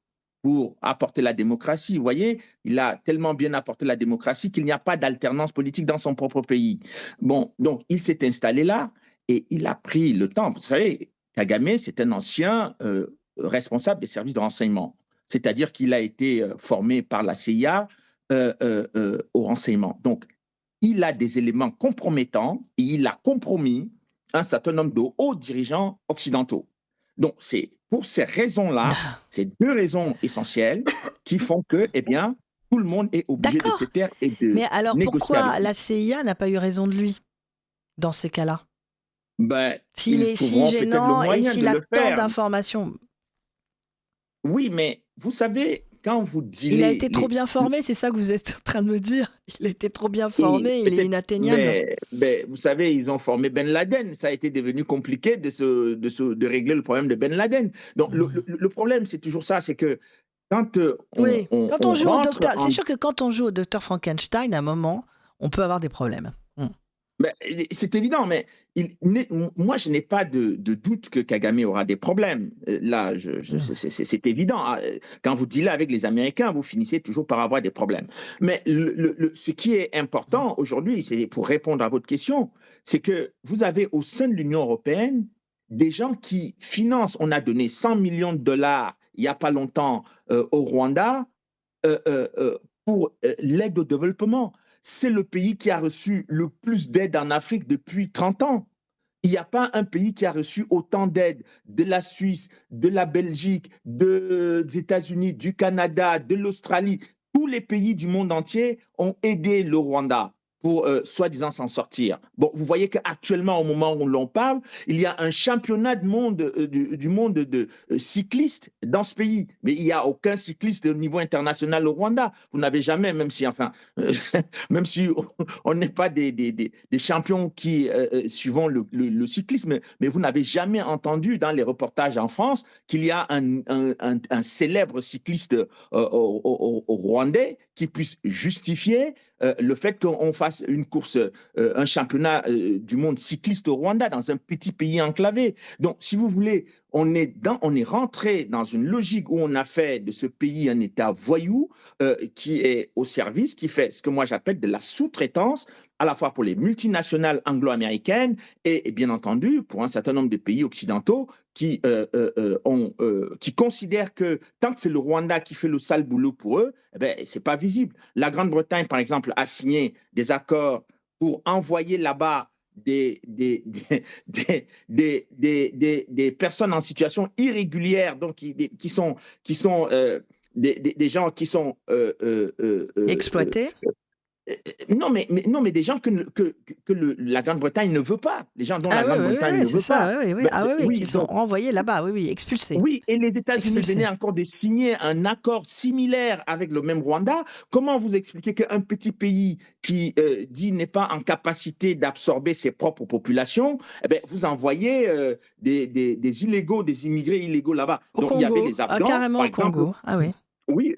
[SPEAKER 4] pour apporter la démocratie, vous voyez, il a tellement bien apporté la démocratie qu'il n'y a pas d'alternance politique dans son propre pays. Bon, donc il s'est installé là et il a pris le temps. Vous savez, Kagame, c'est un ancien responsable des services de renseignement. C'est-à-dire qu'il a été formé par la CIA au renseignement. Donc, il a des éléments compromettants et il a compromis un certain nombre de hauts dirigeants occidentaux. Donc, c'est pour ces raisons-là, ces 2 raisons essentielles qui font que, tout le monde est obligé de se taire et de négocier.
[SPEAKER 1] Mais alors, pourquoi la CIA n'a pas eu raison de lui dans ces cas-là ? S'il est si gênant et s'il a tant d'informations.
[SPEAKER 4] Oui, mais vous savez, quand vous dites...
[SPEAKER 1] Il a été trop bien formé, c'est ça que vous êtes en train de me dire. Il a été trop bien formé, il est inatteignable.
[SPEAKER 4] Mais vous savez, ils ont formé Ben Laden. Ça a été devenu compliqué de régler le problème de Ben Laden. Donc, le problème, c'est toujours ça, c'est que quand on joue au docteur,
[SPEAKER 1] c'est sûr que quand on joue au docteur Frankenstein, à un moment, on peut avoir des problèmes.
[SPEAKER 4] C'est évident, mais moi, je n'ai pas de doute que Kagame aura des problèmes. Là, c'est évident. Quand vous dealez avec les Américains, vous finissez toujours par avoir des problèmes. Mais ce qui est important aujourd'hui, c'est pour répondre à votre question, c'est que vous avez au sein de l'Union européenne des gens qui financent. On a donné 100 millions de dollars il n'y a pas longtemps au Rwanda pour l'aide au développement. C'est le pays qui a reçu le plus d'aide en Afrique depuis 30 ans. Il n'y a pas un pays qui a reçu autant d'aide de la Suisse, de la Belgique, des États-Unis, du Canada, de l'Australie. Tous les pays du monde entier ont aidé le Rwanda pour soi-disant s'en sortir. Bon, vous voyez qu'actuellement, au moment où l'on parle, il y a un championnat du monde de cyclistes dans ce pays. Mais il n'y a aucun cycliste au niveau international au Rwanda. Vous n'avez jamais, même si on n'est pas des champions qui suivons le cyclisme, mais vous n'avez jamais entendu dans les reportages en France qu'il y a un célèbre cycliste au Rwandais qui puisse justifier le fait qu'on fasse une course, un championnat du monde cycliste au Rwanda, dans un petit pays enclavé. Donc, si vous voulez, on est rentré dans une logique où on a fait de ce pays un État voyou qui est au service, qui fait ce que moi j'appelle de la sous-traitance, à la fois pour les multinationales anglo-américaines et bien entendu pour un certain nombre de pays occidentaux qui considèrent que tant que c'est le Rwanda qui fait le sale boulot pour eux, eh ben, c'est pas visible. La Grande-Bretagne, par exemple, a signé des accords pour envoyer là-bas des personnes en situation irrégulière, donc qui sont des gens qui sont
[SPEAKER 1] exploités.
[SPEAKER 4] Non, mais des gens que la Grande-Bretagne ne veut pas. Les gens dont la Grande-Bretagne ne veut pas.
[SPEAKER 1] Qui sont renvoyés là-bas, expulsés.
[SPEAKER 4] Oui, et les États-Unis venaient encore de signer un accord similaire avec le même Rwanda. Comment vous expliquez qu'un petit pays qui dit n'est pas en capacité d'absorber ses propres populations, eh bien, vous envoyez des illégaux, des immigrés illégaux là-bas.
[SPEAKER 1] Donc il y avait des Afghans, carrément au Congo.
[SPEAKER 4] Oui,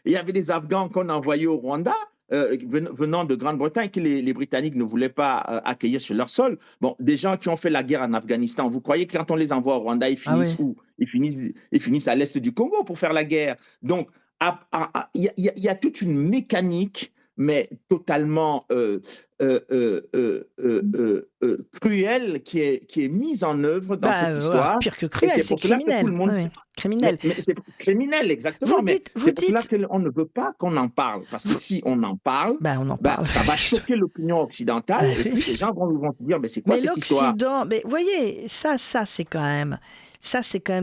[SPEAKER 4] il y avait des Afghans qu'on envoyait au Rwanda. Venant de Grande-Bretagne, que les Britanniques ne voulaient pas accueillir sur leur sol. Bon, des gens qui ont fait la guerre en Afghanistan, vous croyez que quand on les envoie au Rwanda, ils finissent où? Ils finissent à l'est du Congo pour faire la guerre. Donc, il y a toute une mécanique, mais totalement cruelle qui est mise en œuvre dans cette histoire.
[SPEAKER 1] Pire que cruel, c'est criminel. Criminel.
[SPEAKER 4] Mais c'est criminel, exactement. C'est pour cela qu'on ne veut pas qu'on en parle. Parce que si on en parle, ça va choquer l'opinion occidentale. Et puis les gens vont se dire, mais c'est quoi cette histoire?
[SPEAKER 1] Mais vous voyez, ça c'est quand même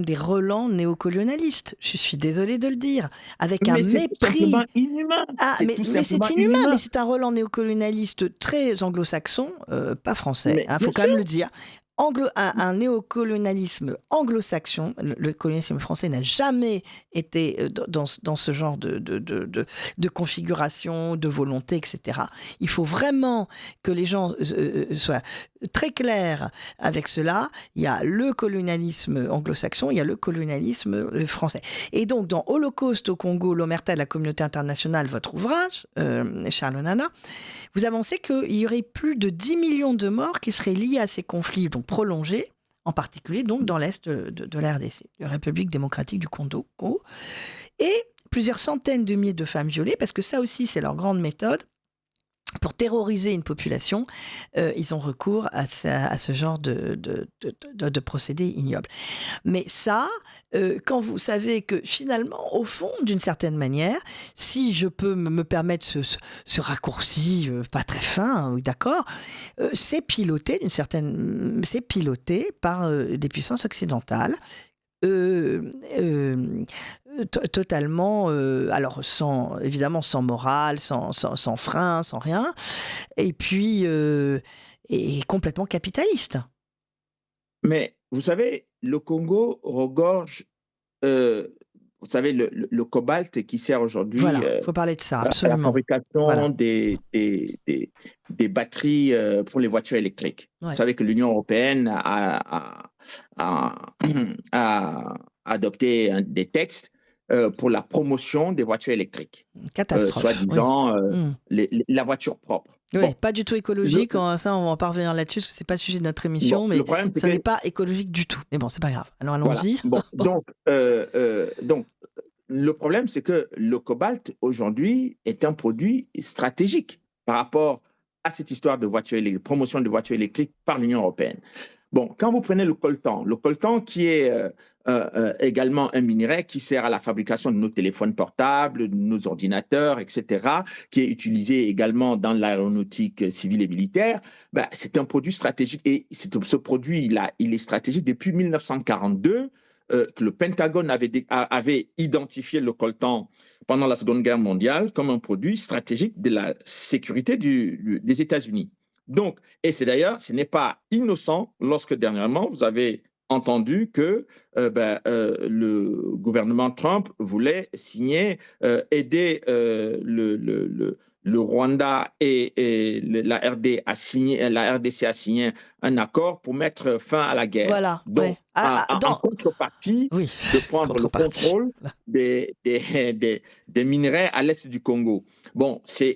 [SPEAKER 1] des relents néocolonialistes. Je suis désolée de le dire. Avec un mépris.
[SPEAKER 4] C'est simplement inhumain.
[SPEAKER 1] Mais c'est inhumain, mais c'est un relent néocolonialiste très anglo-saxon, pas français. Il faut quand même le dire. Un néocolonialisme anglo-saxon, le colonialisme français n'a jamais été dans ce genre de configuration, de volonté, etc. Il faut vraiment que les gens soient très clairs avec cela. Il y a le colonialisme anglo-saxon, il y a le colonialisme français. Et donc, dans Holocauste au Congo, l'omerta de la communauté internationale, votre ouvrage, Charles Onana, vous avancez qu'il y aurait plus de 10 millions de morts qui seraient liés à ces conflits, donc prolongés, en particulier donc dans l'est de la RDC, la République démocratique du Congo, et plusieurs centaines de milliers de femmes violées, parce que ça aussi c'est leur grande méthode. Pour terroriser une population, ils ont recours à ce genre de procédés ignobles. Mais ça, quand vous savez que finalement, au fond, d'une certaine manière, si je peux me permettre ce raccourci pas très fin, d'accord, c'est piloté par des puissances occidentales. Totalement, alors évidemment sans morale, sans frein, sans rien, et puis et complètement capitaliste.
[SPEAKER 4] Mais vous savez, le Congo regorge, vous savez, le cobalt qui sert aujourd'hui
[SPEAKER 1] il faut parler de ça, absolument.
[SPEAKER 4] À la fabrication des batteries pour les voitures électriques. Vous savez que l'Union européenne a adopté des textes pour la promotion des voitures électriques.
[SPEAKER 1] Catastrophe.
[SPEAKER 4] Soi-disant la voiture propre.
[SPEAKER 1] Oui, pas du tout écologique. Ça, on va pas revenir là-dessus parce que c'est pas le sujet de notre émission, mais ça n'est pas écologique du tout. Mais bon, c'est pas grave. Alors allons-y.
[SPEAKER 4] Voilà. Donc, le problème, c'est que le cobalt aujourd'hui est un produit stratégique par rapport à cette histoire de promotion de voitures électriques par l'Union européenne. Bon, quand vous prenez le coltan qui est également un minerai qui sert à la fabrication de nos téléphones portables, de nos ordinateurs, etc., qui est utilisé également dans l'aéronautique civile et militaire, c'est un produit stratégique. Et ce produit, il est stratégique depuis 1942, que le Pentagone avait identifié le coltan pendant la Seconde Guerre mondiale comme un produit stratégique de la sécurité des États-Unis. Donc, et c'est d'ailleurs, ce n'est pas innocent lorsque dernièrement, vous avez entendu que le gouvernement Trump voulait aider le Rwanda et la RDC a signé un accord pour mettre fin à la guerre.
[SPEAKER 1] Voilà.
[SPEAKER 4] Donc, en contrepartie
[SPEAKER 1] oui,
[SPEAKER 4] de prendre le contrôle des minerais à l'est du Congo. Bon, c'est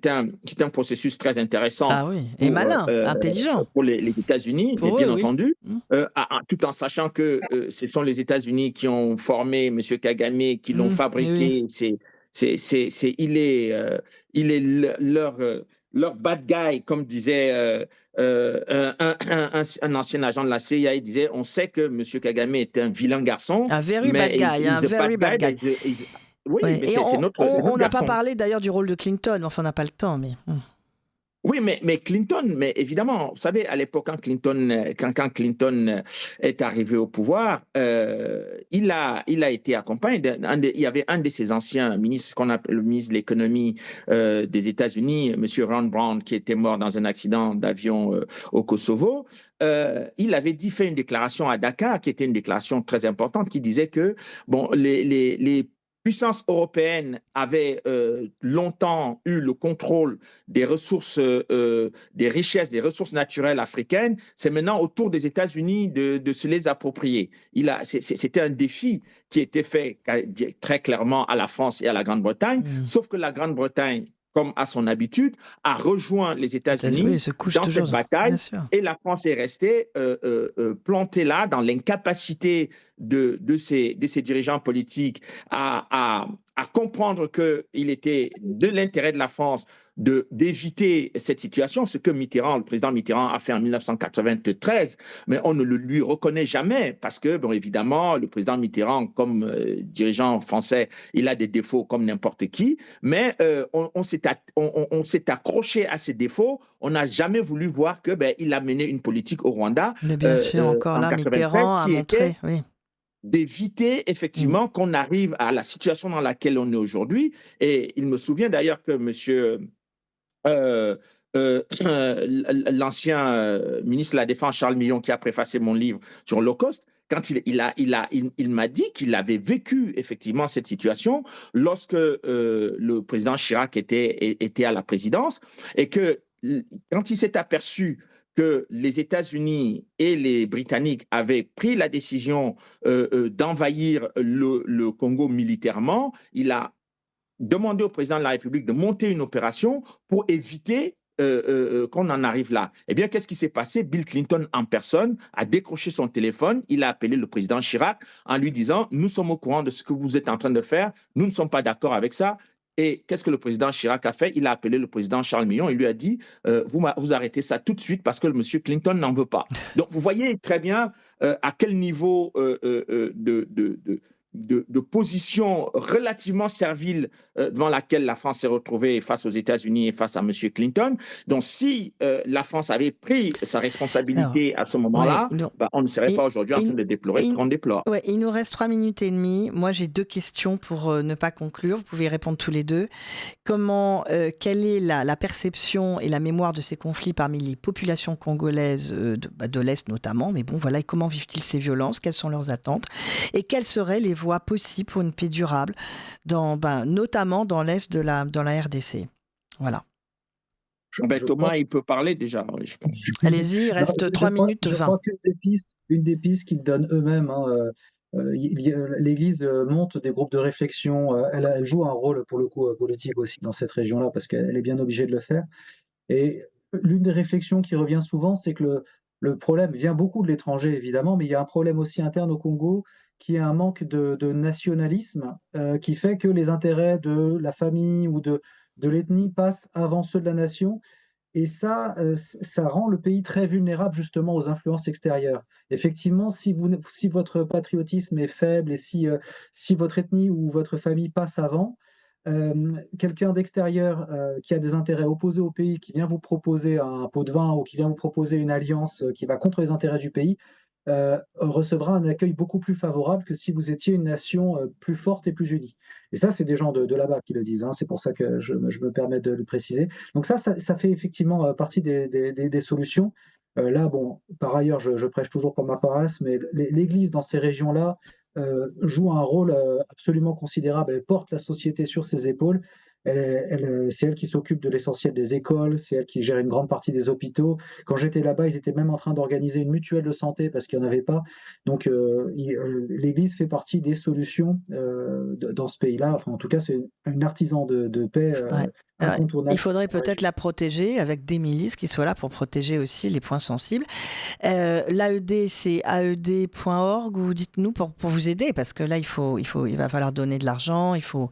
[SPEAKER 4] un processus très intéressant
[SPEAKER 1] et malin, intelligent.
[SPEAKER 4] pour les États-Unis, bien entendu, tout en sachant que ce sont les États-Unis qui ont formé M. Kagame, qui l'ont fabriqué. Il est leur bad guy, comme disait un ancien agent de la CIA. Il disait, on sait que M. Kagame est un vilain garçon.
[SPEAKER 1] Un very bad guy, un very bad guy.
[SPEAKER 4] Oui, mais c'est notre
[SPEAKER 1] on n'a pas parlé d'ailleurs du rôle de Clinton, enfin on n'a pas le temps, mais...
[SPEAKER 4] Oui, mais Clinton, mais évidemment, vous savez, à l'époque, quand Clinton est arrivé au pouvoir, il a été accompagné. Il y avait un de ses anciens ministres, qu'on appelle le ministre de l'économie des États-Unis, M. Ron Brown, qui était mort dans un accident d'avion au Kosovo. Il avait fait une déclaration à Dakar, qui était une déclaration très importante, qui disait que bon, les puissance européenne avait longtemps eu le contrôle des ressources, des richesses, des ressources naturelles africaines. C'est maintenant au tour des États-Unis de se les approprier. C'était un défi qui était fait très clairement à la France et à la Grande-Bretagne, sauf que la Grande-Bretagne, comme à son habitude, a rejoint les États-Unis dans cette bataille, et la France est restée plantée là dans l'incapacité de ses dirigeants politiques à comprendre qu'il était de l'intérêt de la France d'éviter cette situation, ce que le président Mitterrand a fait en 1993, mais on ne le lui reconnaît jamais parce que, bon, évidemment, le président Mitterrand, comme dirigeant français, il a des défauts comme n'importe qui, mais on s'est accroché à ces défauts. On n'a jamais voulu voir qu'il a mené une politique au Rwanda.
[SPEAKER 1] Mais bien sûr, encore là, Mitterrand a montré,
[SPEAKER 4] d'éviter effectivement qu'on arrive à la situation dans laquelle on est aujourd'hui. Et il me souvient d'ailleurs que l'ancien ministre de la Défense, Charles Millon, qui a préfacé mon livre sur l'Holocauste, quand il m'a dit qu'il avait vécu effectivement cette situation lorsque le président Chirac était à la présidence, et que quand il s'est aperçu que les États-Unis et les Britanniques avaient pris la décision d'envahir le Congo militairement, il a demandé au président de la République de monter une opération pour éviter qu'on en arrive là. Eh bien, qu'est-ce qui s'est passé? Bill Clinton en personne a décroché son téléphone, il a appelé le président Chirac en lui disant « Nous sommes au courant de ce que vous êtes en train de faire, nous ne sommes pas d'accord avec ça ». Et qu'est-ce que le président Chirac a fait? Il a appelé le président Charles Millon et lui a dit vous arrêtez ça tout de suite parce que le monsieur Clinton n'en veut pas. Donc, vous voyez très bien à quel niveau de position relativement servile devant laquelle la France s'est retrouvée face aux États-Unis et face à M. Clinton. Donc, si la France avait pris sa responsabilité à ce moment-là, on ne serait pas aujourd'hui en train de déplorer ce qu'on déplore.
[SPEAKER 1] Ouais, il nous reste 3 minutes et demie. Moi, j'ai 2 questions pour ne pas conclure. Vous pouvez y répondre tous les deux. Quelle est la perception et la mémoire de ces conflits parmi les populations congolaises de l'Est notamment? Mais bon, voilà, et comment vivent-ils ces violences? Quelles sont leurs attentes? Et quelles seraient les voies possibles pour une paix durable, notamment dans l'Est de la RDC? Voilà.
[SPEAKER 4] Thomas, il peut parler déjà, je pense.
[SPEAKER 1] Allez-y, il reste 3 minutes 20.
[SPEAKER 3] Je crois qu'une des pistes qu'ils donnent eux-mêmes, l'Église monte des groupes de réflexion, elle joue un rôle pour le coup politique aussi dans cette région-là, parce qu'elle est bien obligée de le faire. Et l'une des réflexions qui revient souvent, c'est que le problème vient beaucoup de l'étranger, évidemment, mais il y a un problème aussi interne au Congo, qui est un manque de nationalisme, qui fait que les intérêts de la famille ou de l'ethnie passent avant ceux de la nation. Et ça rend le pays très vulnérable justement aux influences extérieures. Effectivement, si votre patriotisme est faible et si votre ethnie ou votre famille passe avant, quelqu'un d'extérieur qui a des intérêts opposés au pays, qui vient vous proposer un pot de vin ou qui vient vous proposer une alliance qui va contre les intérêts du pays, recevra un accueil beaucoup plus favorable que si vous étiez une nation plus forte et plus unie. Et ça, c'est des gens de là-bas qui le disent, hein. C'est pour ça que je me permets de le préciser. Donc ça fait effectivement partie des solutions. Là, bon, par ailleurs, je prêche toujours pour ma paroisse, mais l'Église dans ces régions-là joue un rôle absolument considérable. Elle porte la société sur ses épaules. C'est elle qui s'occupe de l'essentiel des écoles, c'est elle qui gère une grande partie des hôpitaux. Quand j'étais là-bas, ils étaient même en train d'organiser une mutuelle de santé parce qu'il n'y en avait pas. Donc, l'Église fait partie des solutions dans ce pays-là. Enfin, en tout cas, c'est une artisan de paix incontournable.
[SPEAKER 1] Il faudrait peut-être la protéger avec des milices qui soient là pour protéger aussi les points sensibles. L'AED, c'est aed.org, ou dites-nous pour vous aider, parce que là, il va falloir donner de l'argent, il faut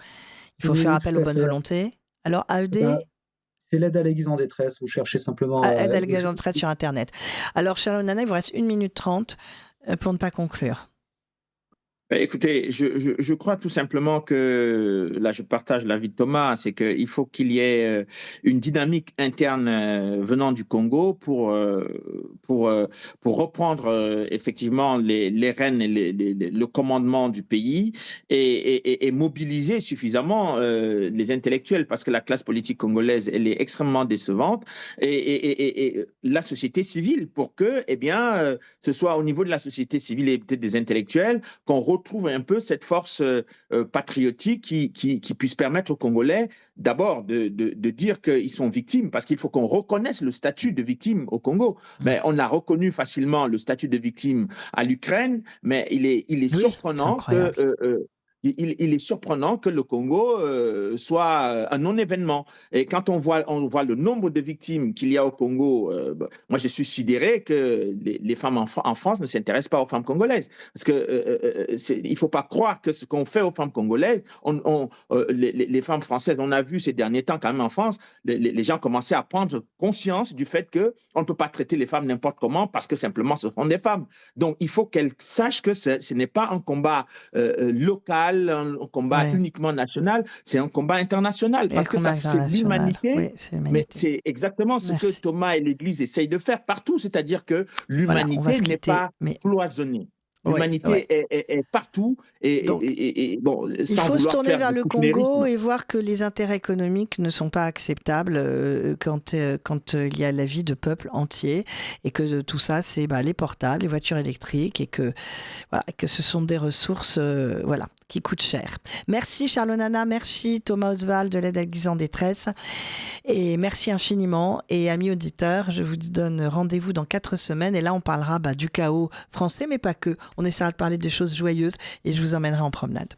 [SPEAKER 1] faire appel aux bonnes volontés. Alors, AED,
[SPEAKER 3] c'est l'aide à l'Église en détresse. Vous cherchez simplement...
[SPEAKER 1] aide à l'Église en détresse sur Internet. Alors, Charlotte Nana, il vous reste 1 minute 30 pour ne pas conclure.
[SPEAKER 4] Écoutez, je crois tout simplement que, là je partage l'avis de Thomas, c'est qu'il faut qu'il y ait une dynamique interne venant du Congo pour reprendre effectivement les rênes et le commandement du pays et mobiliser suffisamment les intellectuels, parce que la classe politique congolaise, elle est extrêmement décevante, et la société civile, pour que ce soit au niveau de la société civile et peut-être des intellectuels qu'on retrouve un peu cette force patriotique qui puisse permettre aux Congolais d'abord de dire qu'ils sont victimes, parce qu'il faut qu'on reconnaisse le statut de victime au Congo. Mais on a reconnu facilement le statut de victime à l'Ukraine, mais il est surprenant que... Il est surprenant que le Congo soit un non-événement. Et quand on voit le nombre de victimes qu'il y a au Congo, moi je suis sidéré que les femmes en France ne s'intéressent pas aux femmes congolaises. Parce qu'il ne faut pas croire que ce qu'on fait aux femmes congolaises, les femmes françaises, on a vu ces derniers temps quand même en France, les gens commençaient à prendre conscience du fait qu'on ne peut pas traiter les femmes n'importe comment parce que simplement ce sont des femmes. Donc il faut qu'elles sachent que ce n'est pas un combat local, un combat uniquement national, c'est un combat international, parce que c'est l'humanité, mais c'est exactement ce que Thomas et l'Église essayent de faire partout, c'est-à-dire que l'humanité n'est pas cloisonnée. L'humanité est partout et bon, sans
[SPEAKER 1] il faut se tourner vers le Congo
[SPEAKER 4] et
[SPEAKER 1] voir que les intérêts économiques ne sont pas acceptables quand il y a la vie de peuples entiers, et que tout ça, c'est les portables, les voitures électriques, et que ce sont des ressources qui coûtent cher. Merci Charlotte Nana, merci Thomas Oswald de l'aide à l'Église en détresse, et merci infiniment. Et amis auditeurs, je vous donne rendez-vous dans 4 semaines, et là on parlera du chaos français, mais pas que. On essaiera de parler de choses joyeuses, et je vous emmènerai en promenade.